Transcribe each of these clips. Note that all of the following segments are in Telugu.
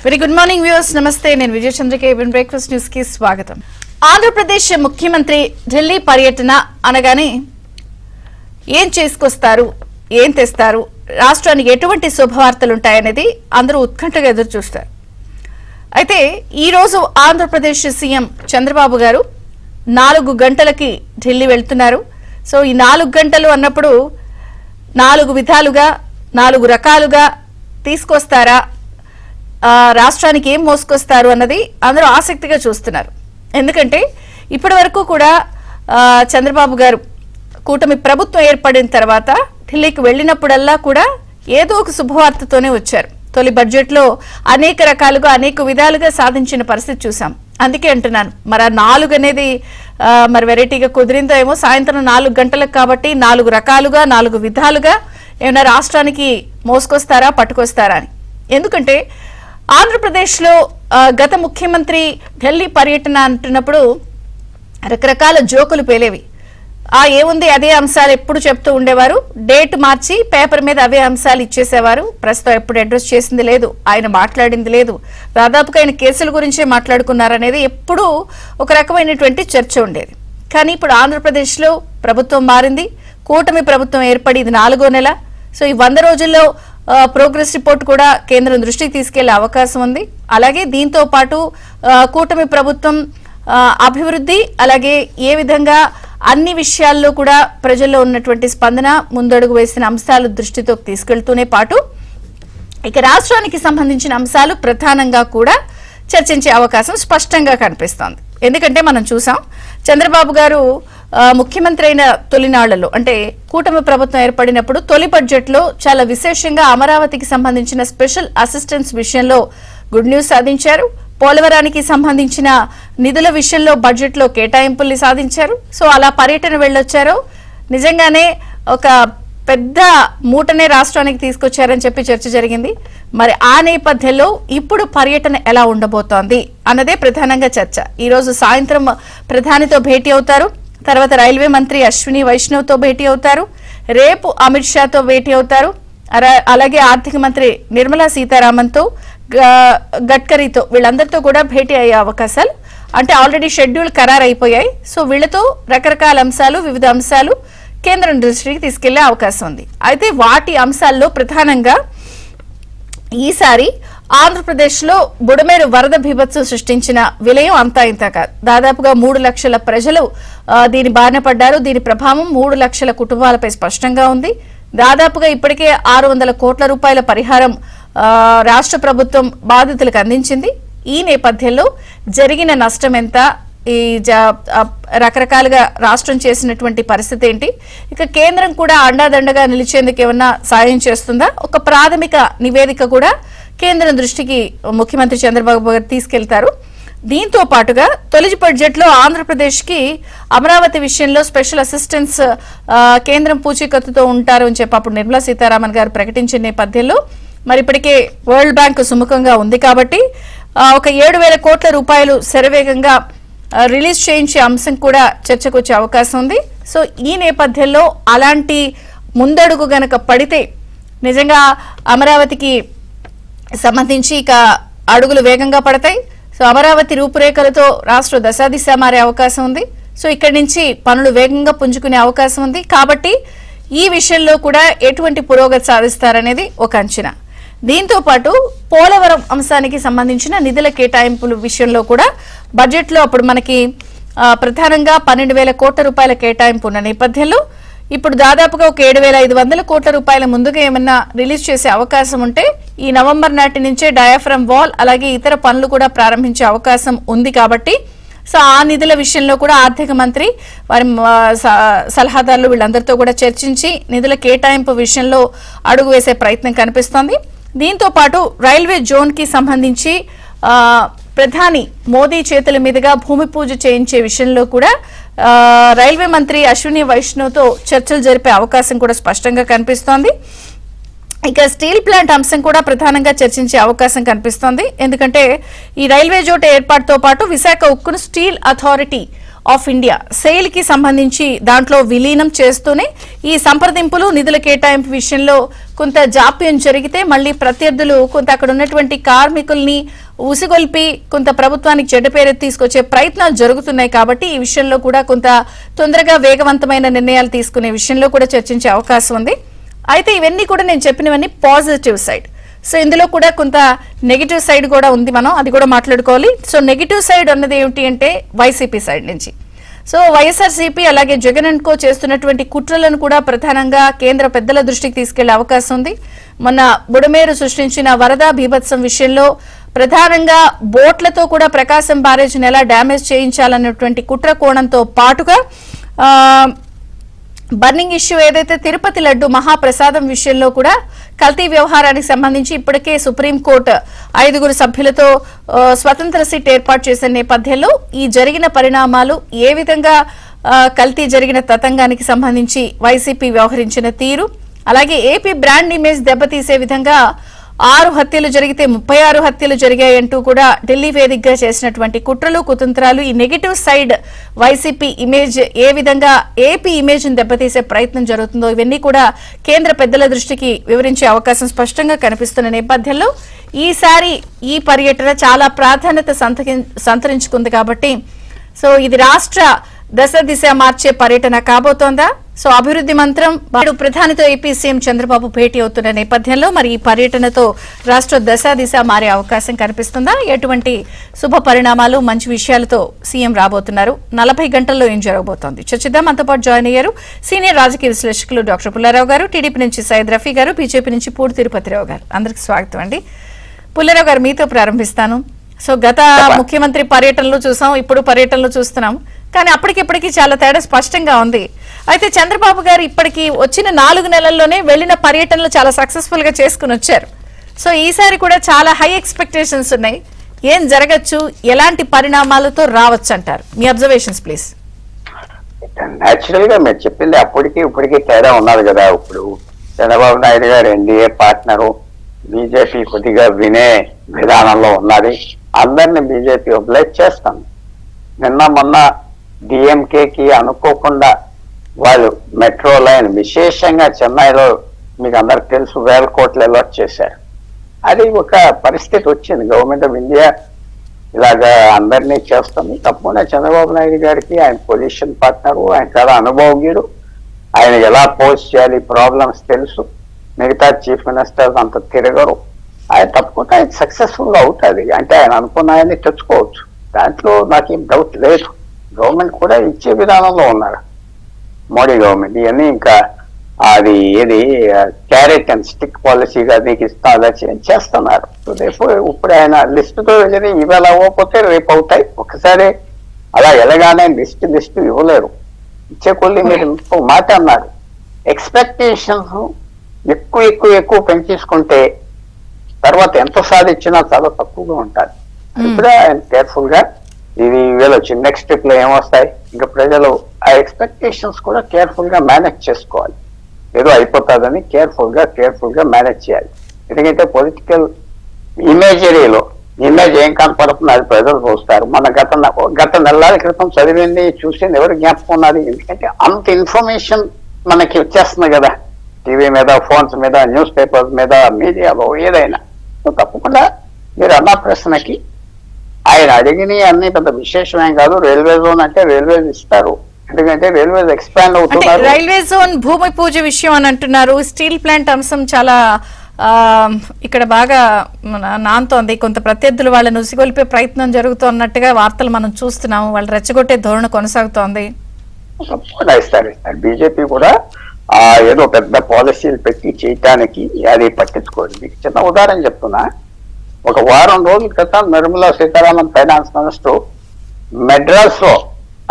వెరీ గుడ్ మార్నింగ్ వ్యూవర్స్, నమస్తే. నేను విజయ చంద్రిక. ఈవెన్ బ్రేక్ఫాస్ట్ న్యూస్ కి స్వాగతం. ఆంధ్రప్రదేశ్ ముఖ్యమంత్రి ఢిల్లీ పర్యటన అనగానే ఏం చేసుకొస్తారు, ఏం తెస్తారు, రాష్ట్రానికి ఎటువంటి శుభవార్తలు ఉంటాయనేది అందరూ ఉత్కంఠగా ఎదురు చూస్తారు. అయితే ఈరోజు ఆంధ్రప్రదేశ్ సీఎం చంద్రబాబు గారు 4 గంటలకి ఢిల్లీ వెళ్తున్నారు. సో ఈ 4 గంటలు అన్నప్పుడు 4 విధాలుగా 4 రకాలుగా తీసుకొస్తారా, రాష్ట్రానికి ఏం మోసుకొస్తారు అన్నది అందరూ ఆసక్తిగా చూస్తున్నారు. ఎందుకంటే ఇప్పటి వరకు కూడా చంద్రబాబు గారు కూటమి ప్రభుత్వం ఏర్పడిన తర్వాత ఢిల్లీకి వెళ్ళినప్పుడల్లా కూడా ఏదో ఒక శుభవార్తతోనే వచ్చారు. తొలి బడ్జెట్లో అనేక రకాలుగా అనేక విధాలుగా సాధించిన పరిస్థితి చూసాం. అందుకే అంటున్నాను, మరి 4 అనేది మరి వెరైటీగా కుదిరిందో ఏమో. సాయంత్రం 4 గంటలకు కాబట్టి 4 రకాలుగా 4 విధాలుగా ఏమైనా రాష్ట్రానికి మోసుకొస్తారా, పట్టుకొస్తారా అని. ఎందుకంటే ఆంధ్రప్రదేశ్లో గత ముఖ్యమంత్రి ఢిల్లీ పర్యటన అంటున్నప్పుడు రకరకాల జోకులు పేలేవి. ఏముంది, అదే అంశాలు ఎప్పుడు చెప్తూ ఉండేవారు. డేట్ మార్చి పేపర్ మీద అవే అంశాలు ఇచ్చేసేవారు. ప్రస్తుతం ఎప్పుడు అడ్రస్ చేసింది లేదు, ఆయన మాట్లాడింది లేదు. దాదాపుగా ఆయన కేసుల గురించే మాట్లాడుకున్నారనేది ఎప్పుడూ ఒక రకమైనటువంటి చర్చ ఉండేది. కానీ ఇప్పుడు ఆంధ్రప్రదేశ్లో ప్రభుత్వం మారింది. కూటమి ప్రభుత్వం ఏర్పడి ఇది 4వ నెల. సో ఈ 100 రోజుల్లో ప్రోగ్రెస్ రిపోర్ట్ కూడా కేంద్రం దృష్టికి తీసుకెళ్లే అవకాశం ఉంది. అలాగే దీంతో పాటు కూటమి ప్రభుత్వం అభివృద్ధి, అలాగే ఏ విధంగా అన్ని విషయాల్లో కూడా ప్రజల్లో ఉన్నటువంటి స్పందన, ముందడుగు వేసిన అంశాలు దృష్టితో తీసుకెళ్తూనే పాటు ఇక రాష్ట్రానికి సంబంధించిన అంశాలు ప్రధానంగా కూడా చర్చించే అవకాశం స్పష్టంగా కనిపిస్తోంది. ఎందుకంటే మనం చూసాం, చంద్రబాబు గారు ముఖ్యమంత్రి అయిన తొలినాళ్లలో అంటే కూటమి ప్రభుత్వం ఏర్పడినప్పుడు తొలి బడ్జెట్లో చాలా విశేషంగా అమరావతికి సంబంధించిన స్పెషల్ అసిస్టెన్స్ విషయంలో గుడ్ న్యూస్ సాధించారు. పోలవరానికి సంబంధించిన నిధుల విషయంలో బడ్జెట్లో కేటాయింపుల్ని సాధించారు. సో అలా పర్యటన వెళ్ళొచ్చారు. నిజంగానే ఒక పెద్ద మూటనే రాష్ట్రానికి తీసుకొచ్చారని చెప్పి చర్చ జరిగింది. మరి ఆ నేపథ్యంలో ఇప్పుడు పర్యటన ఎలా ఉండబోతోంది అన్నదే ప్రధానంగా చర్చ. ఈరోజు సాయంత్రం ప్రధానితో భేటీ అవుతారు. తర్వాత రైల్వే మంత్రి అశ్విని వైష్ణవ్తో భేటీ అవుతారు. రేపు అమిత్ షాతో భేటీ అవుతారు. అలాగే ఆర్థిక మంత్రి నిర్మలా సీతారామన్తో, గడ్కరీతో, వీళ్ళందరితో కూడా భేటీ అయ్యే అవకాశాలు అంటే ఆల్రెడీ షెడ్యూల్ ఖరారు అయిపోయాయి. సో వీళ్ళతో రకరకాల అంశాలు, వివిధ అంశాలు కేంద్రం దృష్టికి తీసుకెళ్లే అవకాశం ఉంది. అయితే వాటి అంశాల్లో ప్రధానంగా ఈసారి ఆంధ్రప్రదేశ్లో బుడమేరు వరద బీభత్సం సృష్టించిన విలయం అంతా ఇంత కాదు. దాదాపుగా 3 లక్షల ప్రజలు దీని బారిన పడ్డారు. దీని ప్రభావం 3 లక్షల కుటుంబాలపై స్పష్టంగా ఉంది. దాదాపుగా ఇప్పటికే 600 కోట్ల రూపాయల పరిహారం రాష్ట్ర ప్రభుత్వం బాధితులకు అందించింది. ఈ నేపథ్యంలో జరిగిన నష్టం ఎంత, ఈ రకరకాలుగా రాష్ట్రం చేసినటువంటి పరిస్థితి ఏంటి, ఇక కేంద్రం కూడా అండాదండగా నిలిచేందుకు ఏమన్నా సాయం చేస్తుందా, ఒక ప్రాథమిక నివేదిక కూడా కేంద్రం దృష్టికి ముఖ్యమంత్రి చంద్రబాబు గారు తీసుకెళ్తారు. దీంతో పాటుగా తొలి బడ్జెట్లో ఆంధ్రప్రదేశ్కి అమరావతి విషయంలో స్పెషల్ అసిస్టెన్స్ కేంద్రం పూచీకత్తుతో ఉంటారు అని చెప్పి అప్పుడు నిర్మలా సీతారామన్ గారు ప్రకటించిన నేపథ్యంలో మరి ఇప్పటికే వరల్డ్ బ్యాంక్ సుముఖంగా ఉంది కాబట్టి ఒక 7,000 కోట్ల రూపాయలు శరవేగంగా రిలీజ్ చేయించే అంశం కూడా చర్చకు వచ్చే అవకాశం ఉంది. సో ఈ నేపథ్యంలో అలాంటి ముందడుగు గనక పడితే నిజంగా అమరావతికి సంబంధించి ఇక అడుగులు వేగంగా పడతాయి. సో అమరావతి రూపురేఖలతో రాష్ట్ర దశాదిశ మారే అవకాశం ఉంది. సో ఇక్కడి నుంచి పనులు వేగంగా పుంజుకునే అవకాశం ఉంది. కాబట్టి ఈ విషయంలో కూడా ఎటువంటి పురోగతి సాధిస్తారనేది ఒక అంచనా. దీంతో పాటు పోలవరం అంశానికి సంబంధించిన నిధుల కేటాయింపుల విషయంలో కూడా బడ్జెట్లో అప్పుడు మనకి ప్రధానంగా 12,000 కోట్ల రూపాయల కేటాయింపు ఉన్న నేపథ్యంలో ఇప్పుడు దాదాపుగా ఒక 7,500 కోట్ల రూపాయల ముందుగా ఏమన్నా రిలీజ్ చేసే అవకాశం ఉంటే ఈ నవంబర్ నాటి నుంచే డయాఫ్రమ్ వాల్ అలాగే ఇతర పనులు కూడా ప్రారంభించే అవకాశం ఉంది. కాబట్టి సో ఆ నిధుల విషయంలో కూడా ఆర్థిక మంత్రి వారి సలహాదారులు వీళ్ళందరితో కూడా చర్చించి నిధుల కేటాయింపు విషయంలో అడుగు వేసే ప్రయత్నం కనిపిస్తోంది. దీంతో పాటు రైల్వే జోన్ కి సంబంధించి ప్రధాని మోదీ చేతుల మీదుగా భూమి పూజ చేయించే విషయంలో కూడా రైల్వే మంత్రి అశ్విని వైష్ణవ్తో చర్చలు జరిపే అవకాశం కూడా స్పష్టంగా కనిపిస్తోంది. ఇక స్టీల్ ప్లాంట్ అంశం కూడా ప్రధానంగా చర్చించే అవకాశం కనిపిస్తోంది. ఎందుకంటే ఈ రైల్వే జోన్ ఏర్పాటుతో పాటు విశాఖ ఉక్కును steel authority of India SAIL కి సంబంధించి దాంట్లో విలీనం చేస్తూనే ఈ సంప్రదింపులు నిధుల కేటాయింపు విషయంలో కొంత జాప్యం జరిగితే మళ్ళీ ప్రత్యర్థులు కొంత అక్కడ ఉన్నటువంటి కార్మికుల్ని ఉసిగొల్పి కొంత ప్రభుత్వానికి చెడ్డ పేరు తీసుకొచ్చే ప్రయత్నాలు జరుగుతున్నాయి. కాబట్టి ఈ విషయంలో కూడా కొంత తొందరగా వేగవంతమైన నిర్ణయాలు తీసుకునే విషయంలో కూడా చర్చించే అవకాశం ఉంది. అయితే ఇవన్నీ కూడా నేను చెప్పినవన్నీ పాజిటివ్ సైడ్. సో ఇందులో కూడా కొంత నెగిటివ్ సైడ్ కూడా ఉంది, మనం అది కూడా మాట్లాడుకోవాలి. సో నెగిటివ్ సైడ్ అన్నది ఏమిటి అంటే వైసీపీ సైడ్ నుంచి సో వైఎస్ఆర్సీపీ అలాగే జగన్ అండ్ కో చేస్తున్నటువంటి కుట్రలను కూడా ప్రధానంగా కేంద్ర పెద్దల దృష్టికి తీసుకెళ్లే అవకాశం ఉంది. మొన్న బుడమేరు సృష్టించిన వరద బీభత్సం విషయంలో ప్రధానంగా బోట్లతో కూడా ప్రకాశం బ్యారేజ్ని ఎలా డ్యామేజ్ చేయించాలన్నటువంటి కుట్ర కోణంతో పాటుగా బర్నింగ్ ఇష్యూ ఏదైతే తిరుపతి లడ్డు మహాప్రసాదం విషయంలో కూడా కల్తీ వ్యవహారానికి సంబంధించి ఇప్పటికే సుప్రీంకోర్టు 5 సభ్యులతో స్వతంత్ర సిట్ ఏర్పాటు చేసిన నేపథ్యంలో ఈ జరిగిన పరిణామాలు ఏ విధంగా కల్తీ జరిగిన తతంగానికి సంబంధించి వైసీపీ వ్యవహరించిన తీరు, అలాగే ఏపీ బ్రాండ్ ఇమేజ్ దెబ్బతీసే విధంగా 6 హత్యలు జరిగితే 36 హత్యలు జరిగాయంటూ కూడా ఢిల్లీ వేదికగా చేసినటువంటి కుట్రలు కుతంత్రాలు, ఈ నెగిటివ్ సైడ్ వైసీపీ ఇమేజ్ ఏ విధంగా ఏపీ ఇమేజ్ ని దెబ్బతీసే ప్రయత్నం జరుగుతుందో ఇవన్నీ కూడా కేంద్ర పెద్దల దృష్టికి వివరించే అవకాశం స్పష్టంగా కనిపిస్తున్న నేపథ్యంలో ఈసారి ఈ పర్యటన చాలా ప్రాధాన్యత సంతరించుకుంది. కాబట్టి సో ఇది రాష్ట్ర దశ దిశ మార్చే పర్యటన కాబోతోందా? సో అభివృద్ధి మంత్రం ప్రధానితో ఏపీ సీఎం చంద్రబాబు భేటీ అవుతున్న నేపథ్యంలో మరి ఈ పర్యటనతో రాష్ట్ర దశ దిశ మారే అవకాశం కనిపిస్తుందా? ఎటువంటి శుభ పరిణామాలు మంచి విషయాలతో సీఎం రాబోతున్నారు? 40 గంటల్లో ఏం జరగబోతోంది చర్చిద్దాం. మనతో పాటు జాయిన్ అయ్యారు సీనియర్ రాజకీయ విశ్లేషకులు డాక్టర్ పుల్లారావు గారు, టీడీపీ నుంచి సయ్యద్ రఫీ గారు, బీజేపీ నుంచి పూడి తిరుపతిరావు గారు. అందరికి స్వాగతం అండి. పుల్లారావు గారు, మీతో ప్రారంభిస్తాను. సో గత ముఖ్యమంత్రి పర్యటనలు చూసాం, ఇప్పుడు పర్యటనలు చూస్తున్నాం, కానీ అప్పటికిప్పటికీ చాలా తేడా స్పష్టంగా ఉంది. అయితే చంద్రబాబు గారు ఇప్పటికి వచ్చిన 4 నెలల్లోనే వెళ్లిన పర్యటనలు చాలా సక్సెస్ఫుల్ గా చేసుకుని వచ్చారు. సో ఈసారి కూడా చాలా హై ఎక్స్పెక్టేషన్స్ ఉన్నాయి. ఏం జరగచ్చు, ఎలాంటి పరిణామాలతో రావచ్చు అంటారు? మీ అబ్జర్వేషన్స్ ప్లీజ్. నేచురల్ గా మీరు చెప్పింది అప్పటికి ఇప్పటికీ తేడా ఉన్నది కదా. ఇప్పుడు చంద్రబాబు నాయుడు గారు ఎన్డీఏ పార్ట్నరు, బీజేపీ కొద్దిగా వినే విధానంలో ఉన్నది. అందరినీ బీజేపీ ఒబ్లైజ్ చేస్తాం. నిన్న మొన్న డిఎంకేకి అనుకోకుండా వాళ్ళు మెట్రో లైన్ విశేషంగా చెన్నైలో మీకు అందరికి తెలుసు 1000 కోట్లు అలాట్ చేశారు. అది ఒక పరిస్థితి వచ్చింది. గవర్నమెంట్ ఆఫ్ ఇండియా ఇలాగా అందరినీ చేస్తుంది. తప్పకుండా చంద్రబాబు నాయుడు గారికి ఆయన పొజిషన్ పార్ట్నరు, ఆయన చాలా అనుభవజ్ఞుడు, ఆయన ఎలా పోస్ట్ చేయాలి ప్రాబ్లమ్స్ తెలుసు. మిగతా చీఫ్ మినిస్టర్స్ అంత తిరగరు. ఆయన తప్పకుండా ఆయన సక్సెస్ఫుల్ గా అవుతుంది. అంటే ఆయన అనుకున్న ఆయన్ని తెచ్చుకోవచ్చు, దాంట్లో నాకేం డౌట్ లేదు. గవర్నమెంట్ కూడా ఇచ్చే విధానంలో ఉన్నారు మోడీ గవర్నమెంట్. ఇవన్నీ ఇంకా అది ఏది క్యారెట్ అండ్ స్టిక్ పాలసీగా నీకు ఇస్తా అలా చేస్తున్నారు. సో రేపు ఇప్పుడు ఆయన లిస్టుతో వెళ్ళి ఇవాళ అవ్వకపోతే రేపు అవుతాయి. ఒకసారి అలా వెళ్ళగానే లిస్ట్ ఇవ్వలేరు. ఇచ్చే కొద్ది మీరు మాట అన్నారు, ఎక్స్పెక్టేషన్స్ ఎక్కువ పెంచేసుకుంటే తర్వాత ఎంత సాధించినా చాలా తక్కువగా ఉంటుంది. ఇప్పుడు ఆయన కేర్ఫుల్ గా ఇది వీళ్ళు వచ్చి నెక్స్ట్ ట్రిప్ లో ఏమొస్తాయి, ఇంకా ప్రజలు ఆ ఎక్స్పెక్టేషన్స్ కూడా కేర్ఫుల్ గా మేనేజ్ చేసుకోవాలి. ఏదో అయిపోతుందని కేర్ఫుల్ గా మేనేజ్ చేయాలి. ఎందుకంటే పొలిటికల్ ఇమేజరీలో ఇమేజ్ ఏం కనపడుతుంది అది ప్రజలు చూస్తారు. మన గత నెలల క్రితం చదివింది చూసింది ఎవరు జ్ఞాపకం ఉన్నది? ఎందుకంటే అంత ఇన్ఫర్మేషన్ మనకి వచ్చేస్తుంది కదా, టీవీ మీద, ఫోన్స్ మీద, న్యూస్ పేపర్స్ మీద, మీడియాలో ఏదైనా. తప్పకుండా మీరు అన్న ప్రశ్నకి ఆయన అడిగిన అన్ని పెద్ద విశేషమేం కాదు. రైల్వే జోన్ అంటే రైల్వేస్ ఇస్తారు, ఎందుకంటే రైల్వేస్ ఎక్స్పాండ్ అవుతున్నారు. రైల్వే జోన్ భూమి పూజ విషయం అని అంటున్నారు. స్టీల్ ప్లాంట్ అంశం చాలా ఇక్కడ బాగా నాంతోంది. కొంత ప్రత్యర్థులు వాళ్ళని ఉసిగొల్పే ప్రయత్నం జరుగుతున్నట్టుగా వార్తలు మనం చూస్తున్నాము. వాళ్ళు రెచ్చగొట్టే ధోరణి కొనసాగుతోంది. ఇస్తారు. బీజేపీ కూడా ఏదో పెద్ద పాలసీలు పెట్టి చేయటానికి అది పట్టించుకోదు. మీకు చిన్న ఉదాహరణ చెప్తున్నా. ఒక వారం రోజుల క్రితం నిర్మలా సీతారామన్ ఫైనాన్స్ మినిస్టర్ మెడ్రాస్ లో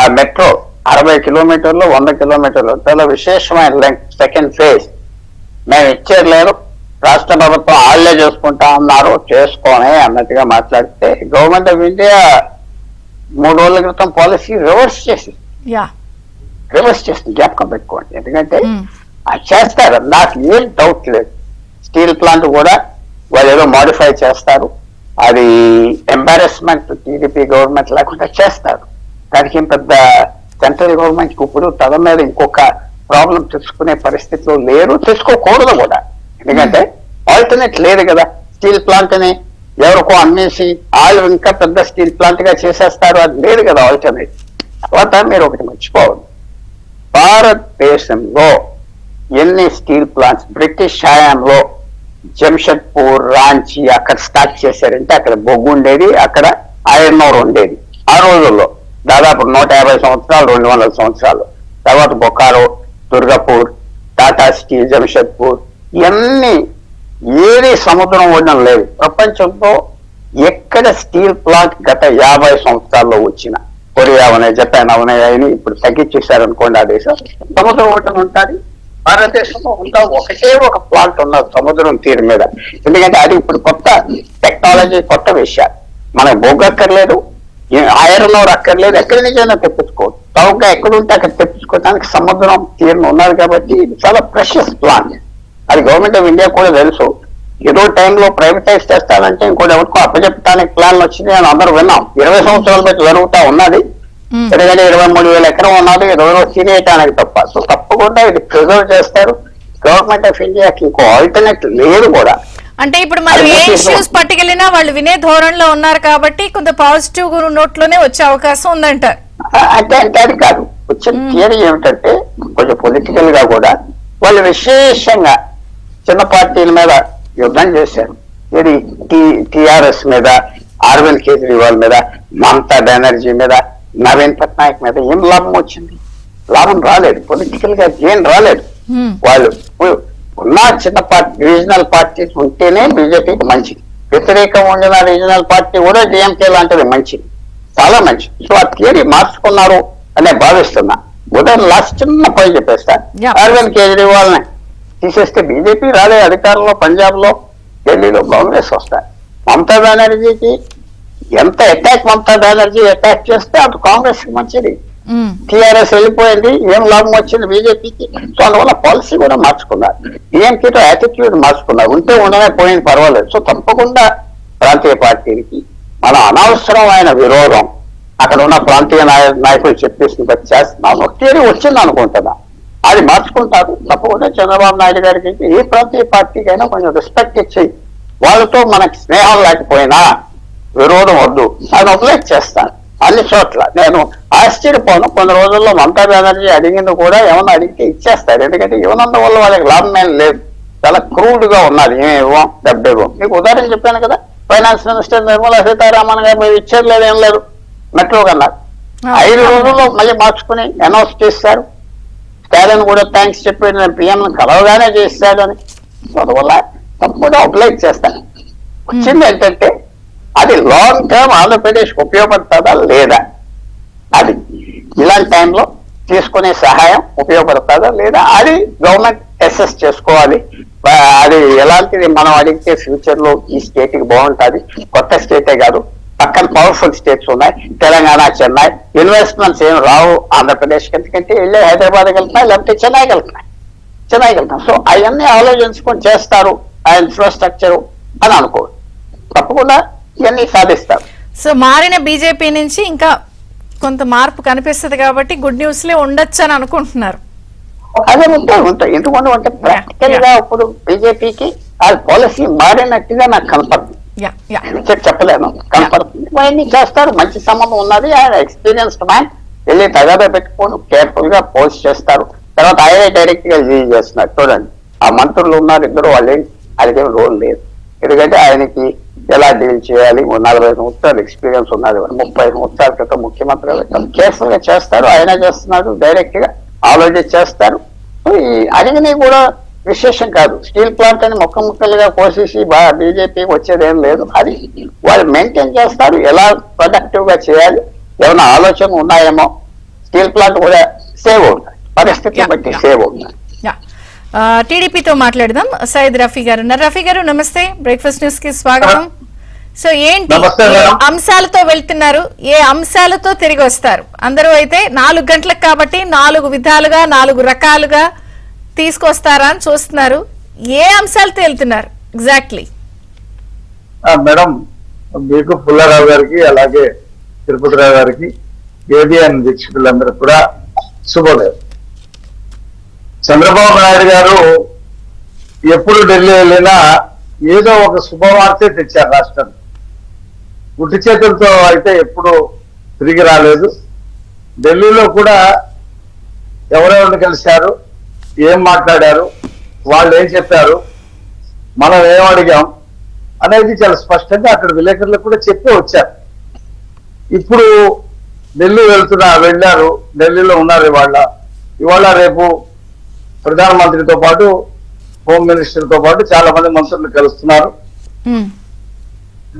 ఆ మెట్రో 60 కిలోమీటర్లు 100 కిలోమీటర్లు చాలా విశేషమైన లెంగ్త్, సెకండ్ ఫేజ్ మేము ఇచ్చేయలేరు, రాష్ట్ర ప్రభుత్వం ఆళ్లే చేసుకుంటా అన్నారు, చేసుకొని అన్నట్టుగా మాట్లాడితే గవర్నమెంట్ ఆఫ్ ఇండియా 3 రోజుల క్రితం పాలసీ రివర్స్ చేసింది. జ్ఞాపకం పెట్టుకోండి. ఎందుకంటే అది చేస్తారు, నాకు ఏం డౌట్ లేదు. స్టీల్ ప్లాంట్ కూడా వాళ్ళు ఏదో మాడిఫై చేస్తారు, అది ఎంబారెస్మెంట్ టీడీపీ గవర్నమెంట్ లేకుండా చేస్తారు. దానికి ఏం పెద్ద సెంట్రల్ గవర్నమెంట్ కి ఇప్పుడు తన మీద ఇంకొక ప్రాబ్లం తెచ్చుకునే పరిస్థితిలో లేరు, తెచ్చుకోకూడదు కూడా. ఎందుకంటే ఆల్టర్నేట్ లేదు కదా. స్టీల్ ప్లాంట్ ని ఎవరికో అమ్మేసి వాళ్ళు ఇంకా పెద్ద స్టీల్ ప్లాంట్ గా చేసేస్తారు, అది లేదు కదా ఆల్టర్నేట్. తర్వాత మీరు ఒకటి మర్చిపోవాలి, భారతదేశంలో ఎన్ని స్టీల్ ప్లాంట్స్ బ్రిటిష్ హయాంలో జంషెడ్పూర్, రాంచీ అక్కడ స్టార్ట్ చేశారంటే అక్కడ బొగ్గు ఉండేది, అక్కడ ఐరన్ ఓర్ ఉండేది. ఆ రోజుల్లో దాదాపు 150 సంవత్సరాలు 200 సంవత్సరాలు. తర్వాత బొకారో, దుర్గాపూర్, టాటా స్టీల్, జంషెడ్పూర్ ఇవన్నీ ఏది సముద్రం ఉండడం లేదు. ప్రపంచంలో ఎక్కడ స్టీల్ ప్లాంట్ గత 50 సంవత్సరాల్లో వచ్చిన కొరియా అవనే, జపాన్ అవనే అయినా ఇప్పుడు తగ్గించేశారనుకోండి ఆ దేశం, సముద్రం ఒడ్డున ఉంటుంది. భారతదేశంలో ఉంటా ఒకటే ఒక ప్లాంట్ ఉన్నది సముద్రం తీరు మీద. ఎందుకంటే అది ఇప్పుడు కొత్త టెక్నాలజీ, కొత్త విషయాలు. మనకు బొగ్గు అక్కర్లేదు, ఐరన్ ఓర్ అక్కర్లేదు, ఎక్కడి నుంచైనా తెప్పించుకోవచ్చు. చౌకగా ఎక్కడుంటే అక్కడ తెప్పించుకోవడానికి సముద్రం తీరును ఉన్నది కాబట్టి ఇది చాలా ప్రెషియస్ ప్లాంట్. అది గవర్నమెంట్ ఆఫ్ ఇండియా కూడా తెలుసు. ఏదో టైంలో ప్రైవేటైజ్ చేస్తానంటే ఇంకోటి ఎవరికో అప్పచెప్పడానికి ప్లాన్లు వచ్చింది అని అందరూ విన్నాం. 20 సంవత్సరాల బట్టి జరుగుతా ఉన్నది. ఎందుకంటే 23,000 ఎకరం ఉన్నది, రోజు తినేయటానికి తప్ప. సో తప్పకుండా ఇది ప్రిజర్వ్ చేస్తారు. గవర్నమెంట్ ఆఫ్ ఇండియాకి ఇంకో ఆల్టర్నేట్ లేదు కూడా. అంటే ఇప్పుడు మనం ఏ ఇష్యూస్ పట్టుకెళ్ళినా వాళ్ళు వినే ధోరణిలో ఉన్నారు కాబట్టి కొంత పాజిటివ్ నోట్లోనే వచ్చే అవకాశం ఉందంటారు. అంటే అది కాదు, వచ్చిన థియరీ ఏమిటంటే కొంచెం పొలిటికల్ గా కూడా వాళ్ళు విశేషంగా చిన్న పార్టీల మీద యుద్ధం చేశారు. ఇది టిఆర్ఎస్ మీద, అరవింద్ కేజ్రీవాల్ మీద, మమతా బెనర్జీ మీద, నవీన్ పట్నాయక్ మీద ఏం లాభం వచ్చింది? లాభం రాలేదు, పొలిటికల్ గా ఏం రాలేదు. వాళ్ళు ఉన్న చిన్న పార్టీ, రీజనల్ పార్టీస్ ఉంటేనే బీజేపీకి మంచిది. వ్యతిరేకం ఉండిన రీజనల్ పార్టీ కూడా డిఎంకే లాంటిది మంచిది, చాలా మంచిది. సో ఆ థియరీ మార్చుకున్నారు అనే భావిస్తున్నా. ఉదయం లాస్ట్ చిన్న పని చెప్పేస్తా, అరవింద్ కేజ్రీవాల్ ని తీసేస్తే బీజేపీ రాలే అధికారంలో. పంజాబ్ లో, ఢిల్లీలో కాంగ్రెస్ వస్తాయి. మమతా బెనర్జీకి ఎంత అటాక్, మమతా బెనర్జీ అటాక్ చేస్తే అటు కాంగ్రెస్ కి మంచిది. టీఆర్ఎస్ వెళ్ళిపోయింది, ఏం లాభం వచ్చింది బీజేపీకి? సో అందువల్ల పాలసీ కూడా మార్చుకున్నారు. డిఎంకేతో యాటిట్యూడ్ మార్చుకున్నారు. ఉంటే ఉండనే పోయింది, పర్వాలేదు. సో తప్పకుండా ప్రాంతీయ పార్టీలకి మన అనవసరమైన విరోధం అక్కడ ఉన్న ప్రాంతీయ నాయకులు చెప్పేసి చేస్తున్నాను థియరీ వచ్చింది అనుకుంటున్నా. అది మార్చుకుంటారు తప్పకుండా. చంద్రబాబు నాయుడు గారికి ఏ ప్రాంతీయ పార్టీకైనా కొంచెం రెస్పెక్ట్ ఇచ్చి, వాళ్ళతో మనకి స్నేహం లేకపోయినా విరోధం వద్దు అని ఉపయోగ చేస్తాను అన్ని చోట్ల. నేను ఆశ్చర్యపోను, కొన్ని రోజుల్లో మమతా బెనర్జీ అడిగింది కూడా ఏమన్నా అడిగితే ఇచ్చేస్తారు. ఎందుకంటే ఇవ్వనందు వల్ల వాళ్ళకి లాభం ఏం లేదు, చాలా క్రూడ్ గా ఉన్నది. ఏమి ఇవ్వం, డబ్బు ఇవ్వం. మీకు ఉదాహరణ చెప్పాను కదా, ఫైనాన్స్ మినిస్టర్ నిర్మలా సీతారామన్ గారు మీరు ఇచ్చేది లేదు, ఏం లేదు, మెట్రో కన్నారు. 5 రోజుల్లో మళ్ళీ మార్చుకుని అనౌన్స్ చేశారు. స్టాలిన్ కూడా థ్యాంక్స్ చెప్పి నేను పిఎం కలవగానే చేశాడు అని. అందువల్ల తప్పకుండా అప్లై చేస్తాను. వచ్చింది ఏంటంటే అది లాంగ్ టర్మ్ ఆంధ్రప్రదేశ్ ఉపయోగపడుతుందా లేదా, అది ఇలాంటి టైంలో తీసుకునే సహాయం ఉపయోగపడుతుందా లేదా, అది గవర్నమెంట్ అసెస్ చేసుకోవాలి. అది ఎలాంటిది మనం అడిగితే ఫ్యూచర్ లో ఈ స్టేట్ కి బాగుంటుంది. కొత్త స్టేటే కాదు, పక్కన పవర్ఫుల్ స్టేట్స్ ఉన్నాయి, తెలంగాణ, చెన్నై. ఇన్వెస్ట్మెంట్స్ ఏం రావు ఆంధ్రప్రదేశ్ కి, ఎందుకంటే వెళ్ళి హైదరాబాద్కి వెళ్తున్నాయి, లేకపోతే చెన్నైకి వెళ్తున్నాం. సో అవన్నీ ఆలోచించుకొని చేస్తారు ఆ ఇన్ఫ్రాస్ట్రక్చర్ అని అనుకోరు. తప్పకుండా ఇవన్నీ సాధిస్తారు. సో మారిన బీజేపీ నుంచి ఇంకా కొంత మార్పు కనిపిస్తుంది కాబట్టి గుడ్ న్యూస్ లే ఉండొచ్చు అని అనుకుంటున్నారు. అదే ఉంటాయి. ఎందుకంటే అంటే ప్రాక్టికల్ గా ఇప్పుడు బీజేపీకి ఆ పాలసీ మారినట్టుగా నాకు కనపడుతుంది. చెప్పలేను, కనపడుతుంది. అవన్నీ చేస్తారు, మంచి సంబంధం ఉన్నది. ఆయన ఎక్స్పీరియన్స్డ్ మ్యాన్, వెళ్ళి తగాదా పెట్టుకొని కేర్ఫుల్ గా పోస్ట్ చేస్తారు. తర్వాత ఆయనే డైరెక్ట్ గా లీడ్ చేస్తున్నారు. చూడండి, ఆ మంత్రులు ఉన్నారు ఇద్దరు, వాళ్ళే అడిగే రోల్ లేదు. ఎందుకంటే ఆయనకి ఎలా డీల్ చేయాలి, 40 సంవత్సరాలు ఎక్స్పీరియన్స్ ఉన్నది. 30 సంవత్సరాల క్రితం ముఖ్యమంత్రి కేర్ఫుల్ గా చేస్తారు. ఆయన చేస్తున్నాడు, డైరెక్ట్ గా ఆలోచించి చేస్తారు. ఈ అడిగినవి కూడా విశేషం కాదు. స్టీల్ ప్లాంట్ అని ముక్కలుగా కోసేసి బీజేపీ వచ్చేది ఏం లేదు. అది వాళ్ళు మెయింటైన్ చేస్తారు. ఎలా ప్రొడక్టివ్ గా చేయాలి, ఏమైనా ఆలోచన ఉన్నాయేమో. స్టీల్ ప్లాంట్ కూడా సేవ్ అవుతాయి, పరిస్థితిని బట్టి సేవ్ అవుతాయి. టీడీపీతో మాట్లాడదాం. సయ్యద్ రఫీ గారు ఉన్నారు. రఫీ గారు నమస్తే, బ్రేక్ఫాస్ట్ న్యూస్ కి స్వాగతం. సో ఏంటి అంశాలతో వెళ్తున్నారు, ఏ అంశాలతో తిరిగి వస్తారు? అందరూ అయితే 4 గంటలకు కాబట్టి 4 విధాలుగా 4 రకాలుగా తీసుకొస్తారా అని చూస్తున్నారు. ఏ అంశాలతో వెళ్తున్నారు ఎగ్జాక్ట్లీ? మేడం, మీకు పుల్లారావు గారికి అలాగే తిరుపతిరావు గారికి ఏబిఎన్ దీక్షితులందరూ కూడా శుభోదయం. చంద్రబాబు నాయుడు గారు ఎప్పుడు ఢిల్లీ వెళ్ళినా ఏదో ఒక శుభవార్తే తెచ్చారు రాష్ట్రానికి. ఉట్టి చేతులతో అయితే ఎప్పుడు తిరిగి రాలేదు. ఢిల్లీలో కూడా ఎవరెవరిని కలిశారు, ఏం మాట్లాడారు, వాళ్ళు ఏం చెప్పారు, మనం ఏం అడిగాం అనేది చాలా స్పష్టంగా అక్కడ విలేకరులకు కూడా చెప్పి వచ్చారు. ఇప్పుడు ఢిల్లీ వెళ్ళారు, ఢిల్లీలో ఉన్నారు. ఇవాళ రేపు ప్రధానమంత్రితో పాటు హోమ్ మినిస్టర్తో పాటు చాలా మంది మంత్రులు కలుస్తున్నారు.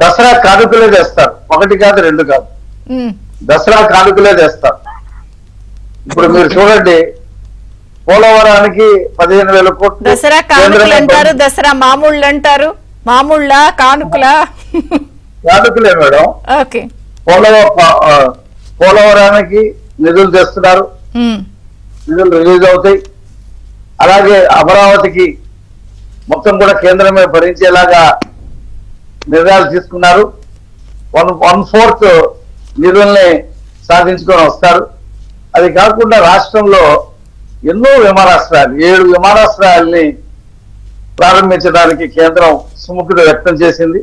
దసరా కానుకలే చేస్తారు, ఒకటి కాదు రెండు కాదు, దసరా కానుకలే చేస్తారు. ఇప్పుడు మీరు చూడండి, పోలవరానికి 15,000 కోట్లు దసరా కానుకలు అంటారు, దసరా మామూళ్ళు అంటారు. మామూళ్ళ కానుకల కానుకలే మేడం. ఓకే, పోలవరానికి నిధులు తెస్తున్నారు, నిధులు రిలీజ్ అవుతాయి. అలాగే అమరావతికి మొత్తం కూడా కేంద్రమే భరించేలాగా నిర్ణయాలు తీసుకున్నారు. 1/4 నిధుల్ని సాధించుకొని వస్తారు. అది కాకుండా రాష్ట్రంలో ఎన్నో విమానాశ్రయాలు, 7 విమానాశ్రయాల్ని ప్రారంభించడానికి కేంద్రం సుముఖత వ్యక్తం చేసింది.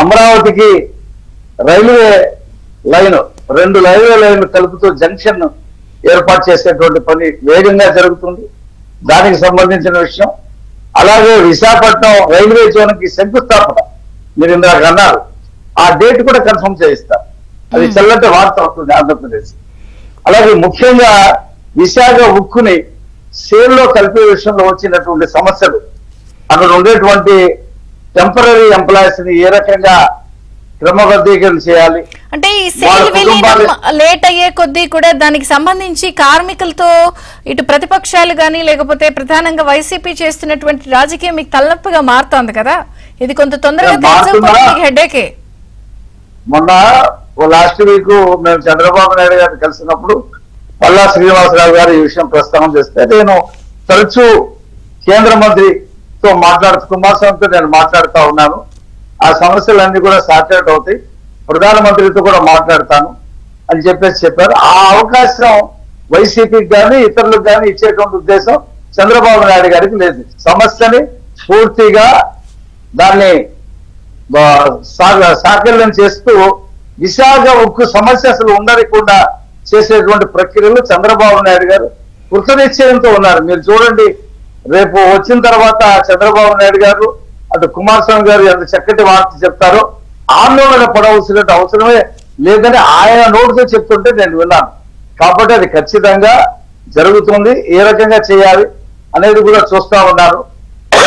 అమరావతికి రైల్వే లైన్, 2 రైల్వే లైన్లు కలుపుతూ జంక్షన్ ఏర్పాటు చేసేటువంటి పని వేగంగా జరుగుతుంది. దానికి సంబంధించిన విషయం. అలాగే విశాఖపట్నం రైల్వే జోన్కి శంకుస్థాపన మీరు ఇందాక అన్నారు, ఆ డేట్ కూడా కన్ఫర్మ్ చేయిస్తారు. అది చల్లటి వార్త అవుతుంది ఆంధ్రప్రదేశ్. అలాగే ముఖ్యంగా విశాఖ ఉక్కుని సేల్లో కలిపే విషయంలో వచ్చినటువంటి సమస్యలు, అక్కడ ఉండేటువంటి టెంపరీ ఎంప్లాయీస్ ని ఏ రకంగా క్రమబద్ధీకరణ చేయాలి. అంటే ఈ సేల్ విలీనం లేట్ అయ్యే కొద్దీ కూడా దానికి సంబంధించి కార్మికులతో ఇటు ప్రతిపక్షాలు కానీ లేకపోతే ప్రధానంగా వైసీపీ చేస్తున్నటువంటి రాజకీయం మీకు తలనొప్పిగా మారుతోంది కదా, ఇది కొంత తొందరగా తెలుసుకోవడం హెడేకే. మొన్న లాస్ట్ వీక్ మేము చంద్రబాబు నాయుడు గారిని కలిసినప్పుడు పల్లా శ్రీనివాసరావు గారు ఈ విషయం ప్రస్తావన చేస్తే, నేను తరచూ కేంద్ర మంత్రితో కుమారస్వామితో నేను మాట్లాడుతూ ఉన్నాను. ఆ సమస్యలన్నీ కూడా సార్ట్ అవుతాయి, ప్రధానమంత్రితో కూడా మాట్లాడతాను అని చెప్పారు. ఆ అవకాశం వైసీపీకి కానీ ఇతరులకు కానీ ఇచ్చేటువంటి ఉద్దేశం చంద్రబాబు నాయుడు గారికి లేదు. సమస్యని పూర్తిగా దాన్ని సాకల్యం చేస్తూ విశాఖ ఉక్కు సమస్య అసలు ఉండకుండా చేసేటువంటి ప్రక్రియలు చంద్రబాబు నాయుడు గారు కృతనిశ్చయంతో ఉన్నారు. మీరు చూడండి, రేపు వచ్చిన తర్వాత చంద్రబాబు నాయుడు గారు అటు కుమారస్వామి గారు ఎంత చక్కటి వార్త చెప్తారో ఆందోళన పడవలసిన అవసరమే లేదని ఆయన నోటితో చెప్తుంటే నేను విన్నాను. కాబట్టి అది ఖచ్చితంగా జరుగుతుంది. ఏ రకంగా చేయాలి అనేది కూడా చూస్తా ఉన్నారు.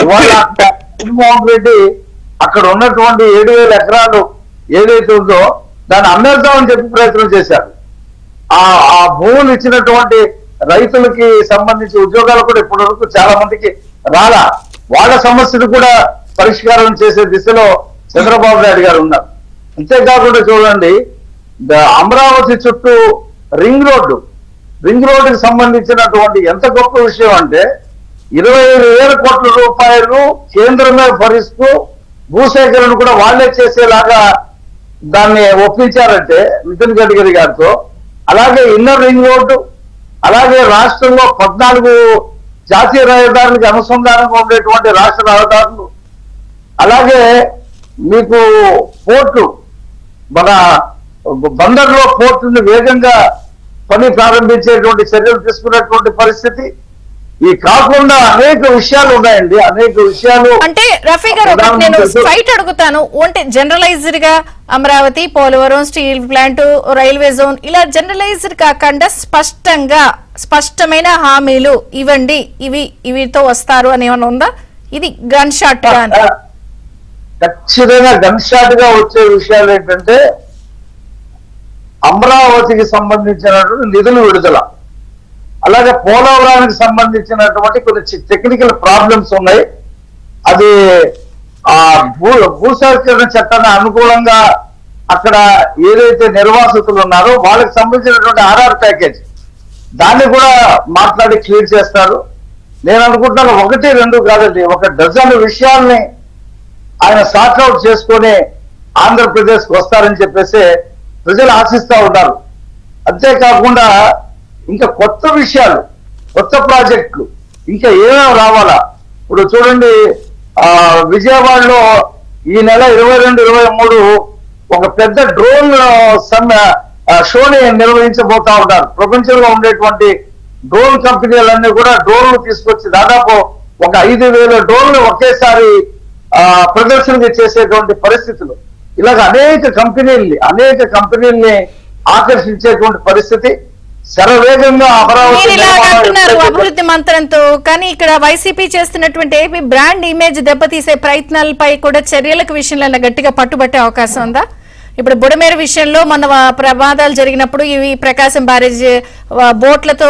ఇవాళ జగన్మోహన్ రెడ్డి అక్కడ ఉన్నటువంటి 7,000 ఎకరాలు ఏదైతే ఉందో దాన్ని అమ్మేద్దామని చెప్పి ప్రయత్నం చేశారు. ఆ భూములు ఇచ్చినటువంటి రైతులకి సంబంధించి ఉద్యోగాలు కూడా ఇప్పటి వరకు చాలా మందికి రాలా. వాళ్ళ సమస్యను కూడా పరిష్కారం చేసే దిశలో చంద్రబాబు నాయుడు గారు ఉన్నారు. అంతేకాకుండా చూడండి, అమరావతి చుట్టూ రింగ్ రోడ్డుకి సంబంధించినటువంటి ఎంత గొప్ప విషయం అంటే 25,000 కోట్ల రూపాయలు కేంద్రమే భరిస్తూ భూసేకరణ కూడా వాళ్లే చేసేలాగా దాన్ని ఒప్పించారంటే నితిన్ గడ్కరీ గారితో. అలాగే ఇన్నర్ రింగ్ రోడ్డు, అలాగే రాష్ట్రంలో 14 జాతీయ రహదారులకు అనుసంధానంగా ఉండేటువంటి రాష్ట్ర రహదారులు, అలాగే మీకు పోర్టు, మన బందర్లో పోర్టుని వేగంగా పని ప్రారంభించేటువంటి చర్యలు తీసుకున్నటువంటి పరిస్థితి. ఈ కాకుండా అనేక విషయాలు ఉన్నాయండి, అనేక విషయాలు. అంటే రఫీ గారు, నేను స్ట్రైట్ అడుగుతాను, అంటే జనరలైజ్డ్ గా Amaravati, Polavaram, steel plant, railway zone ఇలా జనరలైజ్డ్ కాకుండా స్పష్టమైన హామీలు ఇవ్వండి, ఇవితో వస్తారు అని ఏమైనా ఉందా? ఇది గన్ షాట్ గా? ఖచ్చితంగా గన్ షాట్ గా వచ్చే విషయాలు ఏంటంటే అమరావతికి సంబంధించినటువంటి నిధులు విడుదల, అలాగే పోలవరానికి సంబంధించినటువంటి కొన్ని టెక్నికల్ ప్రాబ్లమ్స్ ఉన్నాయి. అది ఆ భూసేకరణ చట్టానికి అనుకూలంగా అక్కడ ఏదైతే నిర్వాసితులు ఉన్నారో వాళ్ళకి సంబంధించినటువంటి ఆర్ఆర్ ప్యాకేజ్ దాన్ని కూడా మాట్లాడి క్లియర్ చేస్తారు. నేను అనుకుంటున్నాను 1, 2 కాదండి, 1 డజన్ విషయాల్ని ఆయన సార్ట్అవుట్ చేసుకొని ఆంధ్రప్రదేశ్కి వస్తారని చెప్పేసి ప్రజలు ఆశిస్తా ఉన్నారు. అంతేకాకుండా ఇంకా కొత్త విషయాలు, కొత్త ప్రాజెక్టులు ఇంకా ఏమేమి రావాలా. ఇప్పుడు చూడండి, విజయవాడలో ఈ నెల 22-23 ఒక పెద్ద డ్రోన్ షోని నిర్వహించబోతా ఉంటారు. ప్రపంచంలో ఉండేటువంటి డ్రోన్ కంపెనీలన్నీ కూడా డ్రోన్లు తీసుకొచ్చి దాదాపు ఒక 5,000 డ్రోన్లు ఒకేసారి ప్రదర్శనకి చేసేటువంటి పరిస్థితులు. ఇలాగ అనేక కంపెనీల్ని ఆకర్షించేటువంటి పరిస్థితి శరవేగంగా మీరు ఇలాగ అంటున్నారు అమరావతి అభివృద్ధి మంత్రంతో, కానీ ఇక్కడ వైసీపీ చేస్తున్నటువంటి ఏపీ బ్రాండ్ ఇమేజ్ దెబ్బతీసే ప్రయత్నాలపై కూడా చర్యలకు విషయంలో గట్టిగా పట్టుబట్టే అవకాశం ఉందా? ఇప్పుడు బుడమేరు విషయంలో మన ప్రమాదాలు జరిగినప్పుడు ఇవి ప్రకాశం బ్యారేజ్ బోట్లతో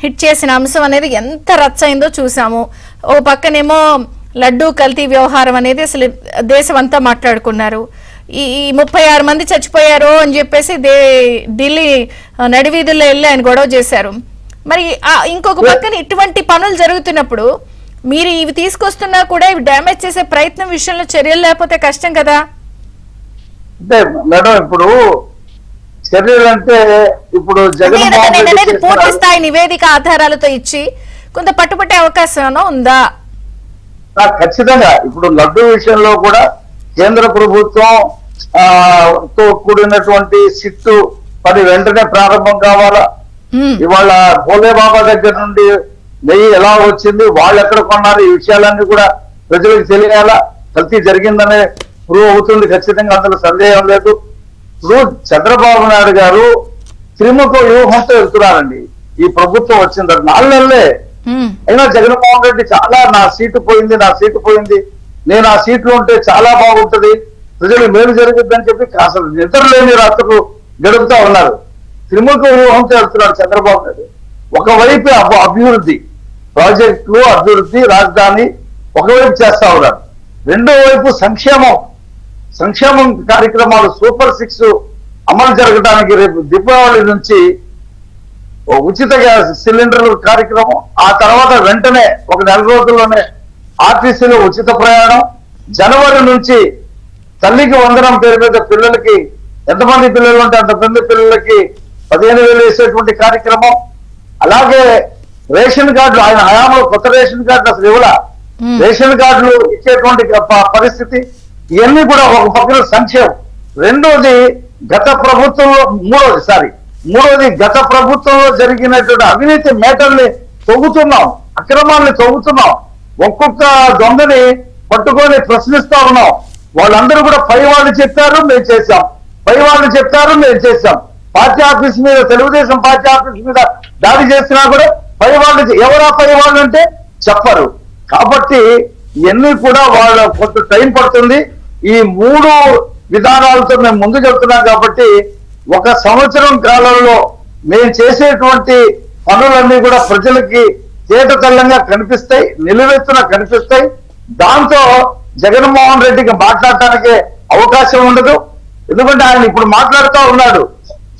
హిట్ చేసిన అంశం అనేది ఎంత రచ్చయిందో చూసాము. ఓ పక్కనేమో లడ్డూ కల్తీ వ్యవహారం అనేది అసలు దేశం అంతా మాట్లాడుకున్నారు. ఈ 36 మంది చచ్చిపోయారు అని చెప్పేసి ఢిల్లీ నడివీధుల్లో వెళ్ళి ఆయన గొడవ చేశారు. మరి ఇంకొక పక్కన ఇటువంటి పనులు జరుగుతున్నప్పుడు మీరు ఇవి తీసుకొస్తున్నా కూడా ఇవి డ్యామేజ్ చేసే ప్రయత్నం విషయంలో చర్యలు లేకపోతే కష్టం కదా? అంటే మేడం, ఇప్పుడు చర్యలు అంటే ఇప్పుడు పూర్తి స్థాయి నివేదిక ఆధారాలతో ఇచ్చి కొంత పట్టుబట్టే అవకాశం ఉందా? ఖచ్చితంగా. ఇప్పుడు లడ్డు విషయంలో కూడా కేంద్ర ప్రభుత్వం తో కూడినటువంటి సిట్టు పని వెంటనే ప్రారంభం కావాలా. ఇవాళ భోలే బాబా దగ్గర నుండి నెయ్యి ఎలా వచ్చింది, వాళ్ళు ఎక్కడ కొన్నారు, ఈ విషయాలన్నీ కూడా ప్రజలకు తెలియాలా. కల్తీ జరిగిందనే ప్రూవ్ అవుతుంది ఖచ్చితంగా, అందులో సందేహం లేదు. ఇప్పుడు చంద్రబాబు నాయుడు గారు త్రిముఖ వ్యూహంతో వెళ్తున్నారండి. ఈ ప్రభుత్వం వచ్చిన తర్వాత 4 నెలలే అయినా జగన్మోహన్ రెడ్డి చాలా నా సీటు పోయింది, నేను ఆ సీట్లో ఉంటే చాలా బాగుంటది, ప్రజలకు మేలు జరుగుతుందని చెప్పి అసలు నిద్రలేని రాత్రులు గడుపుతా ఉన్నారు. త్రిముఖ వ్యూహంతో వెళ్తున్నాడు చంద్రబాబు నాయుడు. ఒకవైపు అభివృద్ధి ప్రాజెక్టులు, అభివృద్ధి, రాజధాని ఒకవైపు చేస్తా ఉన్నారు. రెండో వైపు సంక్షేమం కార్యక్రమాలు సూపర్ 6 అమలు జరగడానికి రేపు దీపావళి నుంచి ఉచిత గ్యాస్ సిలిండర్ల కార్యక్రమం, ఆ తర్వాత వెంటనే ఒక 4 రోజుల్లోనే ఆర్టీసీలో ఉచిత ప్రయాణం, జనవరి నుంచి తల్లికి వందనం పేరు మీద పిల్లలకి ఎంతమంది పిల్లలు ఉంటే అంతమంది పిల్లలకి 15,000 వేసేటువంటి కార్యక్రమం. అలాగే రేషన్ కార్డులు, ఆయన హయాంలో కొత్త రేషన్ కార్డులు అసలు ఇవ్వలా, రేషన్ కార్డులు ఇచ్చేటువంటి పరిస్థితి. ఇవన్నీ కూడా ఒక పక్కన సంక్షేమం. రెండోది గత ప్రభుత్వంలో జరిగినటువంటి అవినీతి మేటల్ని తవ్వుతున్నాం, అక్రమాల్ని తవ్వుతున్నాం. ఒక్కొక్క దొంగని పట్టుకొని ప్రశ్నిస్తా ఉన్నాం. వాళ్ళందరూ కూడా పై వాళ్ళు చెప్పారు మేము చేశాం, పార్టీ ఆఫీస్ మీద, తెలుగుదేశం పార్టీ ఆఫీస్ మీద దాడి చేసినా కూడా ఎవరా పై వాళ్ళు అంటే చెప్పరు. కాబట్టి ఇవన్నీ కూడా వాళ్ళ కొంత టైం పడుతుంది. ఈ 3 విధానాలతో మేము ముందుకు వెళ్తున్నాం. కాబట్టి 1 సంవత్సరం కాలంలో మేము చేసేటువంటి పనులన్నీ కూడా ప్రజలకి తేటతెల్లంగా కనిపిస్తాయి, నిలువెత్తున కనిపిస్తాయి. దాంతో జగన్మోహన్ రెడ్డికి మాట్లాడటానికి అవకాశం ఉండదు. ఎందుకంటే ఆయన ఇప్పుడు మాట్లాడుతూ ఉన్నాడు,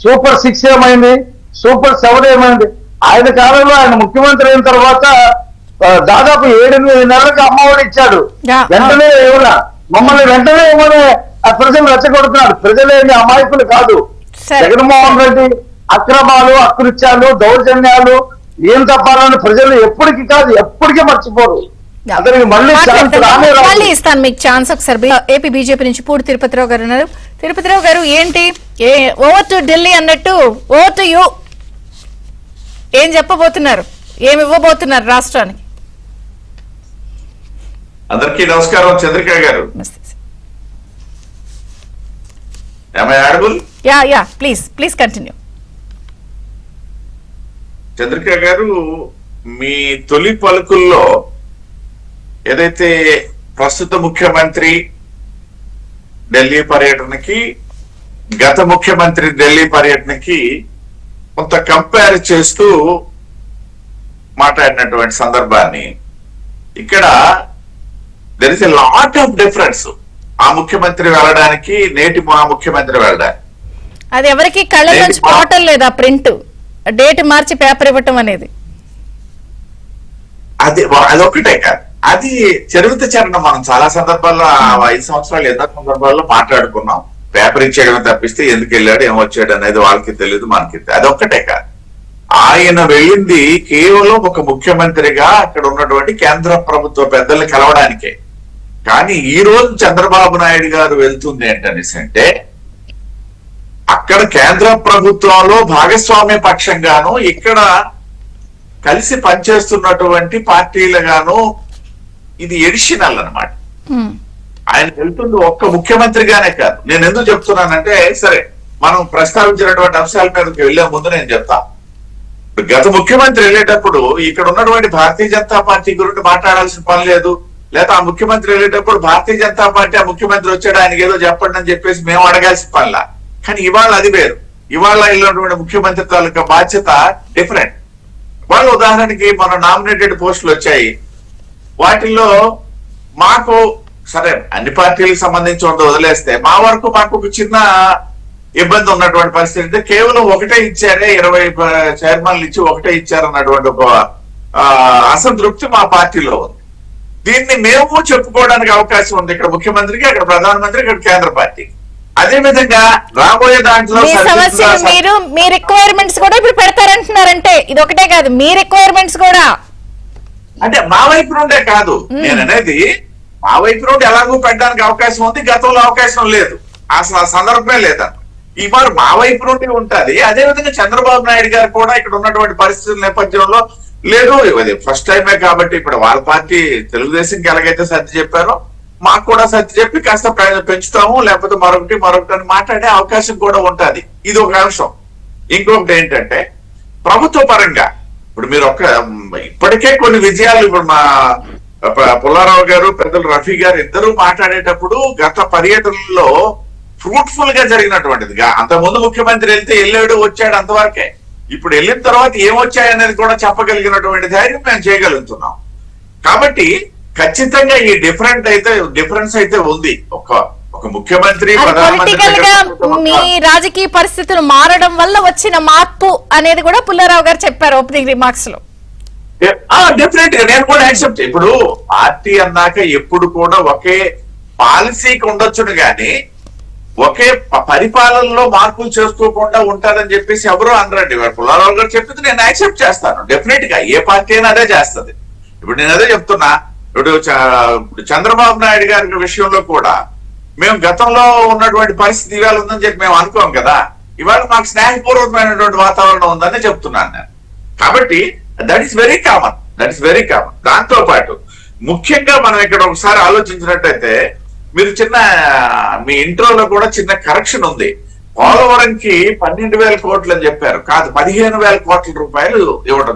సూపర్ 6 ఏమైంది, సూపర్ 7 ఏమైంది. ఆయన కాలంలో ఆయన ముఖ్యమంత్రి అయిన తర్వాత దాదాపు 7-8 నెలలకు అమ్మఒడి ఇచ్చాడు. వెంటనే ఏమన్నా మమ్మల్ని వెంటనే ఏమని ప్రజలు రెచ్చగొడుతున్నాడు. ప్రజలేమి అమాయకులు కాదు. జగన్మోహన్ రెడ్డి అక్రమాలు, అకృత్యాలు, దౌర్జన్యాలు ఏం తప్పాలని ప్రజలు ఎప్పటికీ మర్చిపోరు. అతనికి మళ్ళీ ఇస్తాను మీకు ఛాన్స్. ఒకసారి ఏపీ బీజేపీ నుంచి పూడి తిరుపతిరావు గారు ఉన్నారు. తిరుపతిరావు గారు, ఏంటి ఓవర్ టు ఢిల్లీ అన్నట్టు ఓవర్ టు యూ, ఏం చెప్పబోతున్నారు, ఏమి ఇవ్వబోతున్నారు రాష్ట్రానికి? అందరికీ నమస్కారం. చంద్రిక గారు, ప్లీజ్ కంటిన్యూ. చంద్రిక గారు, మీ తొలి పలుకుల్లో ఏదైతే ప్రస్తుత ముఖ్యమంత్రి ఢిల్లీ పర్యటనకి, గత ముఖ్యమంత్రి ఢిల్లీ పర్యటనకి కొంత కంపేర్ చేస్తూ మాట్లాడినటువంటి సందర్భాన్ని, ఇక్కడ there is a lot of difference. ఆ ముఖ్యమంత్రి వెళ్ళడానికి, నేటి మా ముఖ్యమంత్రి వెళ్ళడానికి అది ఎవరికి కళ్ళ నుంచి పోవటం లేదా? ప్రింట్ డేట్ మార్చి పేపర్ ఇవ్వటం అనేది అదొక్కటే కాదు, అది చరిత్ర చరణం. మనం చాలా సందర్భాల్లో 5 సంవత్సరాలు ఎన్నో సందర్భాల్లో మాట్లాడుకున్నాం. పేపర్ ఇచ్చేయడం తప్పిస్తే ఎందుకు వెళ్ళాడు ఏమొచ్చాడు అనేది వాళ్ళకి తెలియదు, మనకి తెలియదు. అదొక్కటే కాదు, ఆయన వెళ్ళింది కేవలం ఒక ముఖ్యమంత్రిగా అక్కడ ఉన్నటువంటి కేంద్ర ప్రభుత్వ పెద్దల్ని కలవడానికే. కానీ ఈ రోజు చంద్రబాబు నాయుడు గారు వెళ్తుంది ఏంటనేసి అంటే అక్కడ కేంద్ర ప్రభుత్వంలో భాగస్వామ్య పక్షంగాను ఇక్కడ కలిసి పనిచేస్తున్నటువంటి పార్టీలుగాను ఇది ఎడిషనల్ అన్నమాట. ఆయన వెళ్తుంది ఒక్క ముఖ్యమంత్రిగానే కాదు. నేను ఎందుకు చెప్తున్నానంటే, సరే మనం ప్రస్తావించినటువంటి అంశాల మీదకి వెళ్లే ముందు నేను చెప్తా, గత ముఖ్యమంత్రి వెళ్ళేటప్పుడు ఇక్కడ ఉన్నటువంటి భారతీయ జనతా పార్టీ గురించి మాట్లాడాల్సిన పని లేదు, లేదా ఆ ముఖ్యమంత్రి వెళ్ళేటప్పుడు భారతీయ జనతా పార్టీ ఆ ముఖ్యమంత్రి వచ్చాడు ఆయనకి ఏదో చెప్పండి అని చెప్పేసి మేము అడగాల్సిన పనిలా. కానీ ఇవాళ అది వేరు. ఇవాళ వెళ్ళినటువంటి ముఖ్యమంత్రి తాలూకా బాధ్యత డిఫరెంట్. వాళ్ళు ఉదాహరణకి మన నామినేటెడ్ పోస్టులు వచ్చాయి, వాటిల్లో మాకు సరే అన్ని పార్టీలకు సంబంధించి వదిలేస్తే మా వరకు మాకు ఒక చిన్న ఇబ్బంది ఉన్నటువంటి పరిస్థితి అంటే కేవలం ఒకటే ఇచ్చారే, 20 చైర్మన్లు ఇచ్చి ఒకటే ఇచ్చారన్నటువంటి ఒక అసంతృప్తి మా పార్టీలో ఉంది. దీన్ని మేము చెప్పుకోవడానికి అవకాశం ఉంది, ఇక్కడ ముఖ్యమంత్రికి, అక్కడ ప్రధానమంత్రి, ఇక్కడ కేంద్ర పార్టీ. అదే విధంగా రాబోయే దాంట్లో మీరు మీ రిక్వైర్మెంట్స్ కూడా ఇప్పుడు పెడతారంటున్నారంటే ఇది ఒకటే కాదు, మీ రిక్వైర్మెంట్స్ కూడా అంటే మా వైపు నుండే కాదు నేను అనేది, మా వైపు నుండి ఎలాగో పెట్టడానికి అవకాశం ఉంది, గతంలో అవకాశం లేదు, అసలు ఆ సందర్భమే లేదన్న. ఈ మరి మా వైపు నుండి ఉంటది. అదే విధంగా చంద్రబాబు నాయుడు గారు కూడా ఇక్కడ ఉన్నటువంటి పరిస్థితుల నేపథ్యంలో లేదు, ఇది ఫస్ట్ టైమే కాబట్టి ఇప్పుడు వాళ్ళ పార్టీ తెలుగుదేశంకి ఎలాగైతే సర్ది చెప్పారో మాకు కూడా సర్ది చెప్పి కాస్త పెంచుతాము, లేకపోతే మరొకటి అని మాట్లాడే అవకాశం కూడా ఉంటది. ఇది ఒక అంశం. ఇంకొకటి ఏంటంటే ప్రభుత్వ పరంగా ఇప్పుడు మీరు ఇప్పటికే కొన్ని విజయాలు, ఇప్పుడు మా పుల్లారావు గారు, పెద్దలు రఫీ గారు ఇద్దరు మాట్లాడేటప్పుడు గత పర్యటనలో ఫ్రూట్ఫుల్ గా జరిగినటువంటిది. అంతకుముందు ముఖ్యమంత్రి వెళ్తే వెళ్ళాడు వచ్చాడు అంతవరకే. ఇప్పుడు వెళ్ళిన తర్వాత ఏమొచ్చాయనేది కూడా చెప్పగలిగినటువంటి ధైర్యం మేము చేయగలుగుతున్నాం. కాబట్టి ఖచ్చితంగా ఈ డిఫరెన్స్ అయితే ఉంది. ఒక ముఖ్యమంత్రి పొలిటికల్ గా మీ రాజకీయ పరిస్థితులు మారడం వల్ల వచ్చిన మార్పు అనేది కూడా పుల్లారావు గారు చెప్పారు ఓపెనింగ్ రిమార్క్స్ లో. డెఫినెట్ గా నేను కూడా యాక్సెప్ట్. ఇప్పుడు పార్టీ అన్నాక ఎప్పుడు కూడా ఒకే పాలసీకి ఉండొచ్చును గాని ఒకే పరిపాలనలో మార్పులు చేసుకోకుండా ఉంటారని చెప్పేసి ఎవరో అనరండి. పుల్లారావు గారు చెప్పింది నేను యాక్సెప్ట్ చేస్తాను. డెఫినెట్ గా ఏ పార్టీ అయినా అదే చేస్తుంది. ఇప్పుడు నేను అదే చెప్తున్నా, ఇప్పుడు చంద్రబాబు నాయుడు గారి విషయంలో కూడా మేము గతంలో ఉన్నటువంటి పరిస్థితి ఇవాళ ఉందని చెప్పి మేము అనుకోం కదా. ఇవాళ మాకు స్నేహపూర్వకమైనటువంటి వాతావరణం ఉందని చెప్తున్నాను నేను. కాబట్టి దట్ ఈస్ వెరీ కామన్. దాంతో పాటు ముఖ్యంగా మనం ఇక్కడ ఒకసారి ఆలోచించినట్టయితే మీరు మీ ఇంట్రోలో కూడా చిన్న కరెక్షన్ ఉంది. పోలవరంకి 12,000 కోట్లు అని చెప్పారు, కాదు 15,000 కోట్ల రూపాయలు ఇవ్వడం.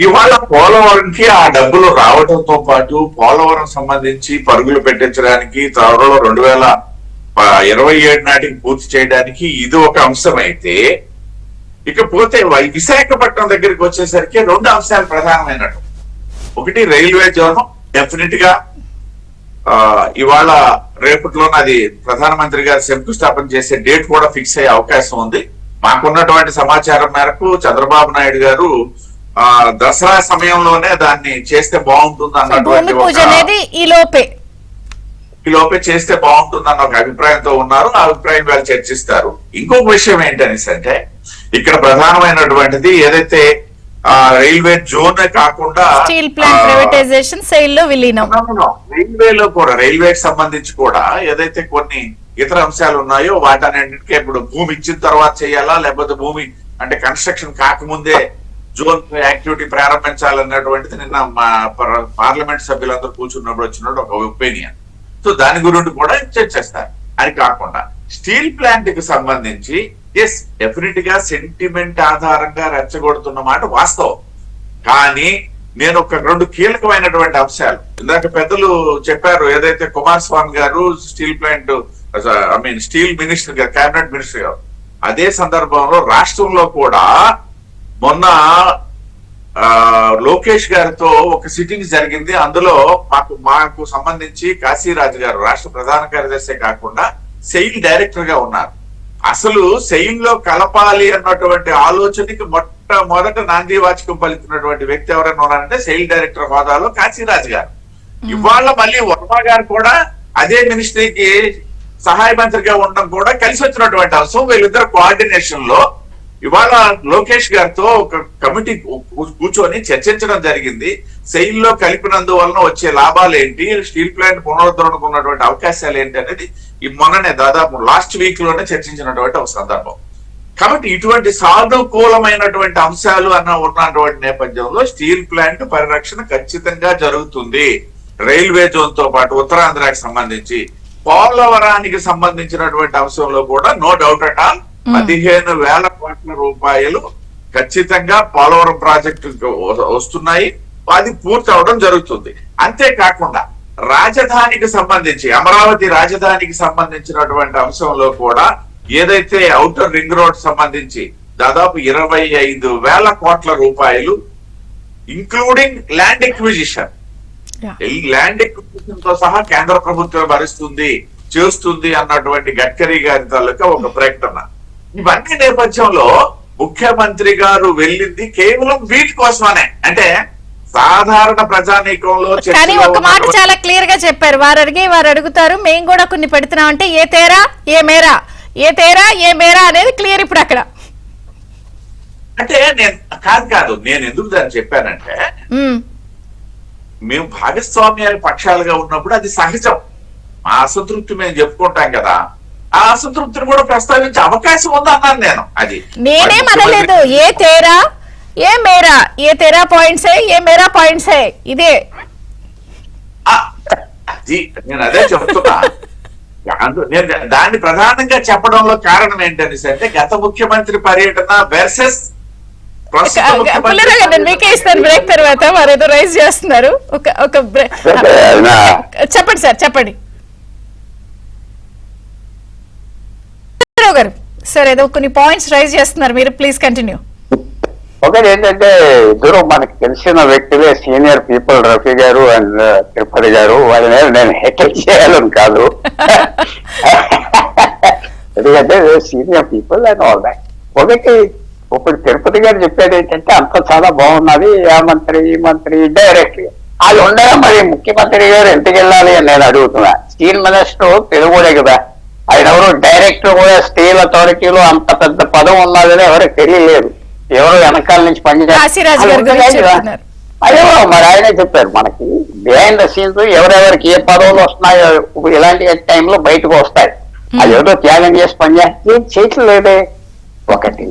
ఇవాళ పోలవరంకి ఆ డబ్బులు రావడంతో పాటు పోలవరం సంబంధించి పరుగులు పెట్టించడానికి త్వరలో 2027 నాటికి పూర్తి చేయడానికి ఇది ఒక అంశం అయితే, ఇకపోతే విశాఖపట్నం దగ్గరికి వచ్చేసరికి 2 అంశాలు ప్రధానమైనట్టు. ఒకటి రైల్వే జోన్, డెఫినెట్ గా ఇవాళ రేపటిలోనే అది ప్రధానమంత్రి గారు శంకుస్థాపన చేసే డేట్ కూడా ఫిక్స్ అయ్యే అవకాశం ఉంది. మాకున్నటువంటి సమాచారం మేరకు చంద్రబాబు నాయుడు గారు దసరా సమయంలోనే దాన్ని చేస్తే బాగుంటుంది అన్నటువంటి ఈ లోపే చేస్తే బాగుంటుంది అన్న ఒక అభిప్రాయంతో ఉన్నారు. ఆ అభిప్రాయం వాళ్ళు చర్చిస్తారు. ఇంకొక విషయం ఏంటనేసి అంటే ఇక్కడ ప్రధానమైనటువంటిది ఏదైతే రైల్వే జోన్ కాకుండా స్టీల్ ప్లాంట్ ప్రైవేటైజేషన్, సేల్ లో విలీనం, రైల్వేలో కూడా రైల్వేకి సంబంధించి కూడా ఏదైతే కొన్ని ఇతర అంశాలు ఉన్నాయో వాటన్నింటికి ఇప్పుడు భూమి ఇచ్చిన తర్వాత చేయాలా, లేకపోతే భూమి అంటే కన్స్ట్రక్షన్ కాకముందే జోన్ యాక్టివిటీ ప్రారంభించాలన్నటువంటిది నిన్న మా పార్లమెంట్ సభ్యులందరూ కూర్చున్నప్పుడు వచ్చినప్పుడు ఒక ఒపీనియన్. సో దాని గురించి కూడా చర్చిస్తారు. అది కాకుండా స్టీల్ ప్లాంట్ కి సంబంధించి ఎస్ డెఫినెట్ గా సెంటిమెంట్ ఆధారంగా రెచ్చగొడుతున్న మాట వాస్తవం. కానీ నేను ఒక 2 కీలకమైనటువంటి అంశాలు ఇందాక పెద్దలు చెప్పారు. ఏదైతే కుమారస్వామి గారు స్టీల్ ప్లాంట్ స్టీల్ మినిస్టర్ గారు, కేబినెట్ మినిస్టర్ గారు, అదే సందర్భంలో రాష్ట్రంలో కూడా మొన్న లోకేష్ గారితో ఒక సిట్టింగ్ జరిగింది. అందులో మాకు సంబంధించి కాశీరాజు గారు రాష్ట్ర ప్రధాన కార్యదర్శి కాకుండా సెయిల్ డైరెక్టర్ గా ఉన్నారు. అసలు సెయిల్ లో కలపాలి అన్నటువంటి ఆలోచనకి మొట్టమొదట నాంది వాచకం పలుకున్నటువంటి వ్యక్తి ఎవరైనా ఉన్నారంటే సెయిల్ డైరెక్టర్ హోదాలో కాశీరాజు గారు. ఇవాళ మళ్ళీ వర్మ గారు కూడా అదే మినిస్ట్రీకి సహాయ మంత్రిగా ఉండడం కూడా కలిసి వచ్చినటువంటి అంశం. వీళ్ళిద్దరు కోఆర్డినేషన్ లో ఇవాళ లోకేష్ గారితో ఒక కమిటీ కూర్చొని చర్చించడం జరిగింది. సెయిల్ లో కలిపినందువలన వచ్చే లాభాలు ఏంటి, స్టీల్ ప్లాంట్ పునరుద్ధరణకు ఉన్నటువంటి అవకాశాలు ఏంటి అనేది ఈ మొన్ననే దాదాపు లాస్ట్ వీక్ లోనే చర్చించినటువంటి ఒక సందర్భం. కాబట్టి ఇటువంటి సానుకూలమైనటువంటి అంశాలు ఉన్నటువంటి నేపథ్యంలో స్టీల్ ప్లాంట్ పరిరక్షణ ఖచ్చితంగా జరుగుతుంది. రైల్వే జోన్ తో పాటు ఉత్తరాంధ్రకి సంబంధించి పోలవరానికి సంబంధించినటువంటి అంశంలో కూడా నో డౌట్ అట్ ఆల్ 15,000 కోట్ల రూపాయలు ఖచ్చితంగా పోలవరం ప్రాజెక్టు వస్తున్నాయి. అది పూర్తి అవడం జరుగుతుంది. అంతేకాకుండా రాజధానికి సంబంధించి అమరావతి రాజధానికి సంబంధించినటువంటి అంశంలో కూడా ఏదైతే ఔటర్ రింగ్ రోడ్ సంబంధించి దాదాపు 25,000 కోట్ల రూపాయలు including land acquisition, land acquisition తో సహా కేంద్ర ప్రభుత్వం భరిస్తుంది చేస్తుంది అన్నటువంటి గడ్కరీ గారి తాలూకా ఒక ప్రకటన. ఇవన్నీ నేపథ్యంలో ముఖ్యమంత్రి గారు వెళ్ళింది కేవలం వీటి కోసమనే, అంటే సాధారణ ప్రజానీకంలో. కానీ ఒక మాట చాలా క్లియర్ గా చెప్పారు. వారు అడుగుతారు, మేము కూడా కొన్ని పెడుతున్నాం అంటే ఏ తేరా ఏ మేరా, ఏ తేరా ఏ మేరా అనేది క్లియర్ ఇప్పుడు అక్కడ. అంటే నేను కాదు నేను ఎందుకు దాన్ని చెప్పానంటే మేము భాగస్వామ్యాల పక్షాలుగా ఉన్నప్పుడు అది సహజం. మా అసంతృప్తి మేము చెప్పుకుంటాం కదా, ఆ అసంతృప్తిని కూడా ప్రస్తావించే అవకాశం ఉంది అన్నాను నేను. అది నేనేం అనలేదు. ఏ తేరా ఏ మేరా, ఏ తేరా పాయింట్స్ ఏ మేరా పాయింట్స్ ఇదే అది నేను అదే చెప్తున్నా. నేను దాన్ని ప్రధానంగా చెప్పడంలో కారణం ఏంటనేసి అంటే గత ముఖ్యమంత్రి పర్యటన వర్సెస్ మీకే ఇస్తాను బ్రేక్ తర్వాత. వారు ఏదో రైజ్ చేస్తున్నారు. ఒక చెప్పండి సార్, చెప్పండి గారు. సార్ ఏదో కొన్ని పాయింట్స్ రైజ్ చేస్తున్నారు మీరు, ప్లీజ్ కంటిన్యూ. ఒకటి ఏంటంటే ఇద్దరు మనకి తెలిసిన వ్యక్తులే, సీనియర్ పీపుల్, రఫీ గారు అండ్ తిరుపతి గారు. వాళ్ళని నేను హెకల్ చేయాలని కాదు, ఎందుకంటే senior people and all that. ఒకటి ఇప్పుడు తిరుపతి గారు చెప్పేది ఏంటంటే అంత చాలా బాగున్నది, ఆ మంత్రి ఈ మంత్రి డైరెక్ట్ అది ఉండగా మరి ముఖ్యమంత్రి గారు ఎందుకు వెళ్ళాలి అని నేను అడుగుతున్నా. స్టీల్ మినిస్టర్ తెలుగుడే కదా, ఆయన ఎవరు డైరెక్టర్ కూడా స్టీల్ అథారిటీలో అంత పెద్ద పదం ఉన్నదని ఎవరికి తెలియలేదు. ఎవరు వెనకాల నుంచి పనిచేస్తారు అదే మరి ఆయనే చెప్పారు మనకి బిహైండ్ ద సీన్స్ ఎవరెవరికి ఏ పదవులు వస్తున్నాయో ఇలాంటి టైంలో బయటకు వస్తాయి. అది ఏదో త్యాగం చేసి పనిచేస్తే చేయట్లేదే ఒకటి.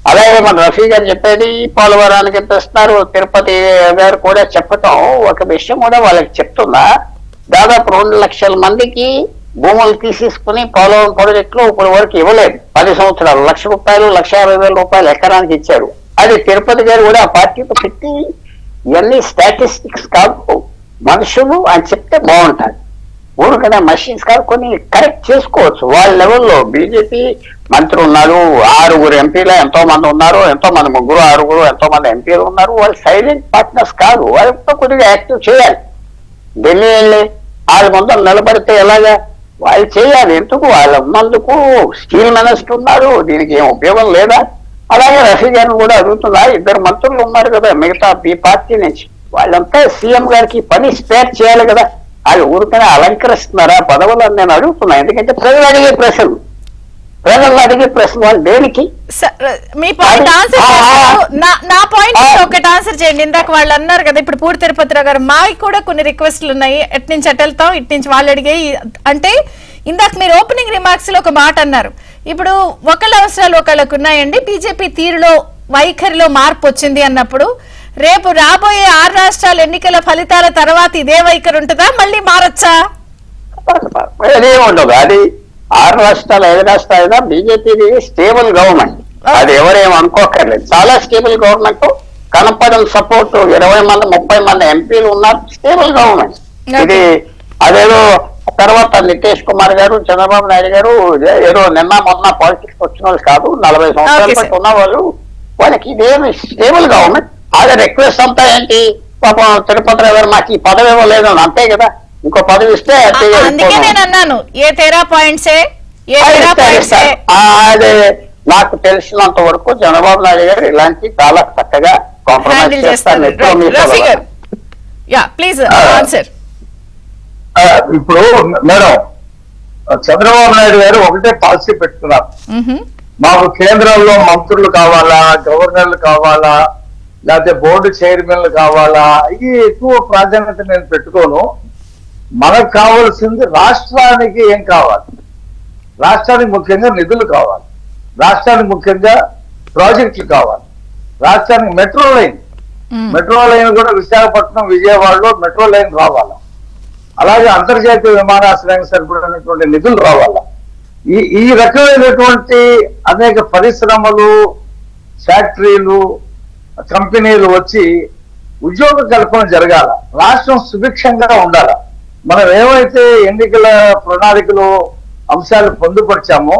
అలాగే మన రఫీ గారు చెప్పేది పోలవరానికి ఎంత ఇస్తున్నారు, తిరుపతి గారు కూడా చెప్పటం ఒక విషయం కూడా వాళ్ళకి చెప్తున్నా. దాదాపు 2 లక్షల మందికి భూములు తీసేసుకుని పోలవరం ప్రాజెక్టులో ఇప్పుడు వరకు ఇవ్వలేదు. 10 సంవత్సరాలు 1,00,000 రూపాయలు 1,50,000 రూపాయలు ఎకరానికి ఇచ్చారు. అది తిరుపతి గారు కూడా ఆ పార్టీతో పెట్టి ఇవన్నీ స్టాటిస్టిక్స్ కాదు, మనుషులు అని చెప్తే బాగుంటుంది. ఊరికనే మషిన్స్ కాదు, కొన్ని కరెక్ట్ చేసుకోవచ్చు. వాళ్ళ లెవెల్లో బీజేపీ మంత్రి ఉన్నారు, 6 ఎంపీలు ఎంతో మంది ఉన్నారు, ఎంతో మంది 3 6 ఎంతో మంది ఎంపీలు ఉన్నారు. వాళ్ళు సైలెంట్ పార్ట్నర్స్ కాదు, వాళ్ళతో కొద్దిగా యాక్టివ్ చేయాలి. ఢిల్లీ వెళ్ళి 6 మంది నిలబడితే ఎలాగా, వాళ్ళు చేయాలి. ఎందుకు వాళ్ళు ఉన్నందుకు స్టీల్ మినిస్టర్ ఉన్నారు, దీనికి ఏం ఉపయోగం లేదా? అలాగే రఫీ గారిని కూడా అడుగుతున్నా, 2 మంత్రులు ఉన్నారు కదా మిగతా ఈ పార్టీ నుంచి, వాళ్ళంతా సీఎం గారికి పని స్పేర్ చేయాలి కదా. వాళ్ళు ఊరికనే అలంకరిస్తున్నారా పదవులను నేను అడుగుతున్నా. ఎందుకంటే ప్రజలు అడిగే ప్రశ్నలు వాళ్ళు దేనికి? మీ పాయింట్ ఆన్సర్ నా పాయింట్ ఒకటి ఆన్సర్ చేయండి. ఇందాక వాళ్ళు అన్నారు కదా, ఇప్పుడు పూడి తిరుపతిరావు గారు మాకు కూడా కొన్ని రిక్వెస్ట్లు ఉన్నాయి, ఎటు నుంచి అటు వెళ్తాం, ఇటు నుంచి వాళ్ళు అడిగాయి అంటే. ఇందాక మీరు ఓపెనింగ్ రిమార్క్స్ లో ఒక మాట అన్నారు, ఇప్పుడు ఒకళ్ళ అవసరాలు ఒకళ్ళకు ఉన్నాయండి, బీజేపీ తీరులో వైఖరిలో మార్పు వచ్చింది అన్నప్పుడు రేపు రాబోయే 6 రాష్ట్రాల ఎన్నికల ఫలితాల తర్వాత ఇదే వైఖరి ఉంటుందా, మళ్ళీ మారచ్చా? అదే ఉండదు. అది 6 రాష్ట్రాలు 5 రాష్ట్రాలు బీజేపీది స్టేబుల్ గవర్నమెంట్, అది ఎవరేం అనుకోకర్లేదు. చాలా స్టేబుల్ గవర్నమెంట్, కనపడని సపోర్ట్ 20 మంది 30 మంది ఎంపీలు ఉన్నారు, స్టేబుల్ గవర్నమెంట్ ఇది. అదేదో తర్వాత నితీష్ కుమార్ గారు చంద్రబాబు నాయుడు గారు ఏదో నిన్న మొన్న పాలిటిక్స్ వచ్చిన వాళ్ళు కాదు, 40 సంవత్సరాల పాటు ఉన్న వాళ్ళు, వాళ్ళకి ఇదేమి స్టేబుల్ గవర్నమెంట్. అదే రిక్వెస్ట్ అంతా ఏంటి, పాపం తిరుపతి గారు మాకు ఈ పదవి ఇవ్వలేదు అని, అంతే కదా. ఇంకో పదవి ఇస్తే అందుకే నేను అన్నాను ఏ తేరా పాయింట్సే. అదే నాకు తెలిసినంత వరకు చంద్రబాబు నాయుడు గారు ఇలాంటి చాలా చక్కగా కాంప్రమైజ్ చేస్తారు. ఇప్పుడు మేడం చంద్రబాబు నాయుడు గారు ఒకటే పాలసీ పెట్టుకున్నారు. మాకు కేంద్రంలో మంత్రులు కావాలా, గవర్నర్లు కావాలా, లేకపోతే బోర్డు చైర్మన్లు కావాలా, ఇది ఎక్కువ ప్రాధాన్యత నేను పెట్టుకోను. మనకు కావాల్సింది రాష్ట్రానికి ఏం కావాలి, రాష్ట్రానికి ముఖ్యంగా నిధులు కావాలి, రాష్ట్రానికి ముఖ్యంగా ప్రాజెక్టులు కావాలి, రాష్ట్రానికి మెట్రో లైన్ కూడా విశాఖపట్నం విజయవాడలో మెట్రో లైన్ రావాలా, అలాగే అంతర్జాతీయ విమానాశ్రయం సరిపడినటువంటి నిధులు రావాలా. ఈ రకమైనటువంటి అనేక పరిశ్రమలు, ఫ్యాక్టరీలు, కంపెనీలు వచ్చి ఉద్యోగ కల్పన జరగాల, రాష్ట్రం సుభిక్షంగా ఉండాల. మనం ఏమైతే ఎన్నికల ప్రణాళికలో అంశాలు పొందుపరిచామో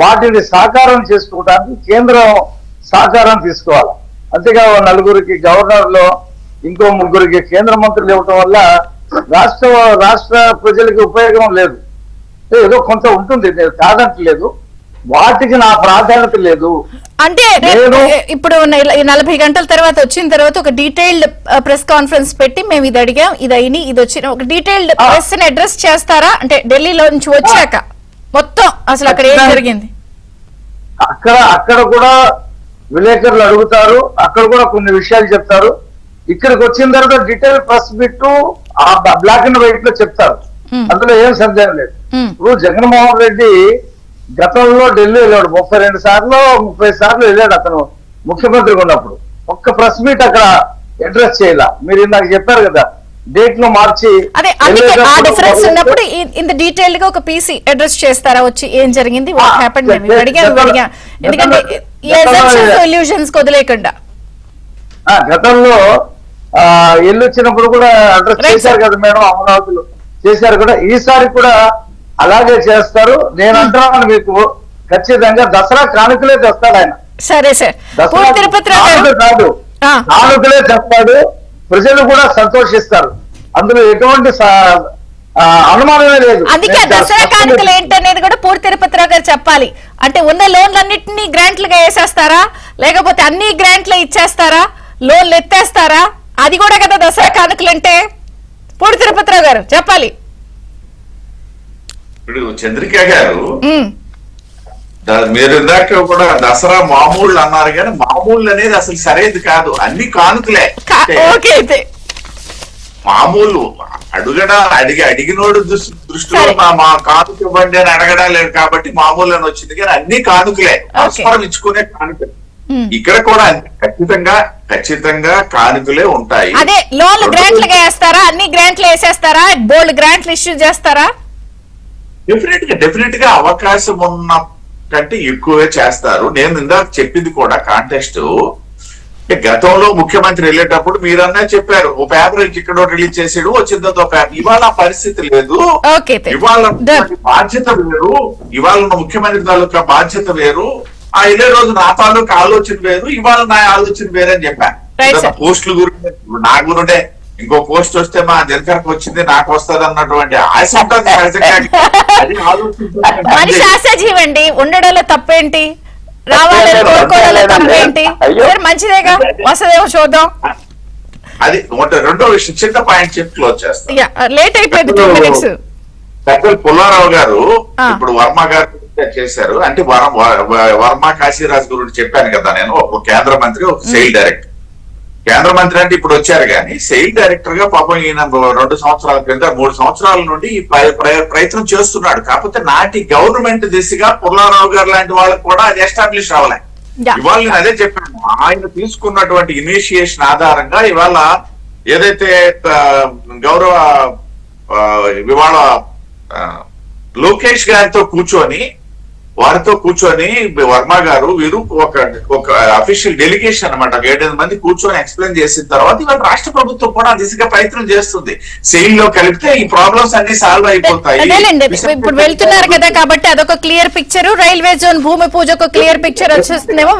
వాటిని సాకారం చేసుకోవడానికి కేంద్రం సహకారం తీసుకోవాలి. అంతేగా నలుగురికి గవర్నర్లో ఇంకో ముగ్గురికి కేంద్ర మంత్రులు ఇవ్వటం వల్ల రాష్ట్ర ప్రజలకి ఉపయోగం లేదు. ఏదో కొంత ఉంటుంది, నేను కాదంటలేదు, వాటికి నా ప్రాధాన్యత లేదు. అంటే ఇప్పుడు 40 గంటల తర్వాత వచ్చిన తర్వాత ఒక డీటెయిల్డ్ ప్రెస్ కాన్ఫరెన్స్ పెట్టి మేము ఇది అడిగాం, ఇది అయిని, ఇది వచ్చిన ఒక డీటెయిల్డ్ ప్రెస్ ని అడ్రస్ చేస్తారా? అంటే ఢిల్లీలో నుంచి వచ్చాక మొత్తం అసలు అక్కడ ఏం జరిగింది అక్కడ కూడా విలేకరులు అడుగుతారు, అక్కడ కూడా కొన్ని విషయాలు చెప్తారు. ఇక్కడికి వచ్చిన తర్వాత detail press bit black and white లో చెప్తారు, అందులో ఏం సందేహం లేదు. ఇప్పుడు జగన్మోహన్ రెడ్డి గతంలో ఢిల్లీ వెళ్ళాడు 32 సార్లు 30 సార్లు వెళ్ళాడు అతను ముఖ్యమంత్రిగా ఉన్నప్పుడు. ఒక్క ప్రెస్ మీట్ అక్కడ అడ్రస్ చేయాల. మీరు ఇందాక చెప్పారు కదా, డేట్ లో మార్చి అదే ఆ డిఫరెన్స్ ఉన్నప్పుడు ఇంత డీటెయిల్ గా ఒక పీసీ అడ్రస్ చేస్తారా, వచ్చి ఏం జరిగింది, వాట్ హ్యాపెండ్, ఎందుకంటే ఇల్యూషన్స్ వదిలేకుండా. గతంలో ఇల్లు వచ్చినప్పుడు కూడా అడ్రస్ చేశారు కదా మేడం, అమరావతిలో చేశారు కూడా, ఈసారి కూడా అలాగే చేస్తారు. నేను అంటున్నాను మీకు, ఖచ్చితంగా దసరా కానుకలే తెస్తాడు ఆయన. సరే సార్, కాదు కానుకలే తెస్తాడు, ప్రజలు కూడా సంతోషిస్తారు, అందులో ఎటువంటి అనుమానమే లేదు. అందుకే దసరా కానుకలు ఏంటనేది కూడా పూర్తి తిరుపతిరావు గారు చెప్పాలి. అంటే ఉన్న లోన్లన్నింటినీ గ్రాంట్లుగా వేసేస్తారా, లేకపోతే అన్ని గ్రాంట్లు ఇచ్చేస్తారా, లోన్లు ఎత్తేస్తారా? అది కూడా కదా దసరా కానుకలు అంటే. పూర్తి తిరుపతిరావు గారు చెప్పాలి. ఇప్పుడు చంద్రిక గారు మీరు ఇందాక కూడా దసరా మామూళ్ళు అన్నారు, కానీ మామూళ్ళు అనేది అసలు సరైనది కాదు, అన్ని కానుకలే. మామూలు అడిగినోడు దృష్టిలో మా కానుక ఇవ్వండి అని అడగడం లేదు కాబట్టి మామూలు అని వచ్చింది, కానీ అన్ని కానుకలే, పరస్పరం ఇచ్చుకునే కానుకలు. ఇక్కడ కూడా ఖచ్చితంగా కానుకలే ఉంటాయి. అదే లోన్లు గ్రాంట్లుగా వేస్తారా, అన్ని గ్రాంట్లు వేసేస్తారా, బోల్డ్ గ్రాంట్లు ఇష్యూ చేస్తారా? డెఫినెట్ గా అవకాశం ఉన్న కంటే ఎక్కువే చేస్తారు. నేను ఇందాక చెప్పింది కూడా కాంటెస్ట్, గతంలో ముఖ్యమంత్రి వెళ్ళేటప్పుడు మీరన్నా చెప్పారు, ఓ పేపర్ ఇక్కడ రిలీజ్ చేసాడు, వచ్చిందో పేపర్. ఇవాళ ఆ పరిస్థితి లేదు, ఇవాళ బాధ్యత వేరు, ఇవాళ ముఖ్యమంత్రి తాలూకా బాధ్యత వేరు, ఆ ఇదే రోజు నా తాలూకా ఆలోచన వేరు, ఇవాళ నా ఆలోచన వేరు అని చెప్పాను. పోస్టుల గురించి నా గురుండే ఇంకో పోస్ట్ వస్తే మా దినకరకు వచ్చింది నాకు వస్తుంది అన్నటువంటి ఆశ ఉంటుంది. మనిషి ఆశాజీవండి, ఉండడంలో తప్పేంటి, రావాలని కోరుకోవడంలో తప్పేంటి, మంచిదేగా, వస్తుందేమో చూద్దాం. అది రెండో విషయం, చిన్న పాయింట్ చెప్పి క్లోజ్ చేస్తాం, లేట్ అయిపోయింది 2 minutes. పెద్దలు పుల్లారావు గారు ఇప్పుడు వర్మ గారు చేశారు, అంటే వర్మ కాశీరాజు గురించి చెప్పాను కదా నేను, ఒక కేంద్ర మంత్రి, ఒక సెయిల్ డైరెక్టర్. కేంద్ర మంత్రి అంటే ఇప్పుడు వచ్చారు, కానీ సెయిల్ డైరెక్టర్ గా పాపం ఈయన 2 సంవత్సరాల క్రింద 3 సంవత్సరాల నుండి ఈ ప్రయత్నం చేస్తున్నాడు. కాకపోతే నాటి గవర్నమెంట్ దిశగా పుల్లారావు గారు లాంటి వాళ్ళకి కూడా అది ఎస్టాబ్లిష్ అవ్వలే. ఇవాళ నేను అదే చెప్పాను, ఆయన తీసుకున్నటువంటి ఇనిషియేషన్ ఆధారంగా ఇవాళ ఏదైతే గౌరవ ఇవాళ లోకేష్ గారితో వారితో కూర్చొని వర్మ గారు వీరు ఒక అఫీషియల్ డెలిగేషన్ అన్నమాట, 7 మంది కూర్చొని ఎక్స్ప్లెయిన్ చేసిన తర్వాత ఇవాళ రాష్ట్ర ప్రభుత్వం కూడా దిశగా ప్రయత్నం చేస్తుంది. సెయిల్ లో కలిపితే ఈ ప్రాబ్లమ్స్ అన్ని సాల్వ్ అయిపోతాయి. ఇప్పుడు వెళ్తున్నారు కదా, కాబట్టి అదొక క్లియర్ పిక్చర్, రైల్వే జోన్ భూమి పూజ ఒక క్లియర్ పిక్చర్ వచ్చేస్తుందేమో.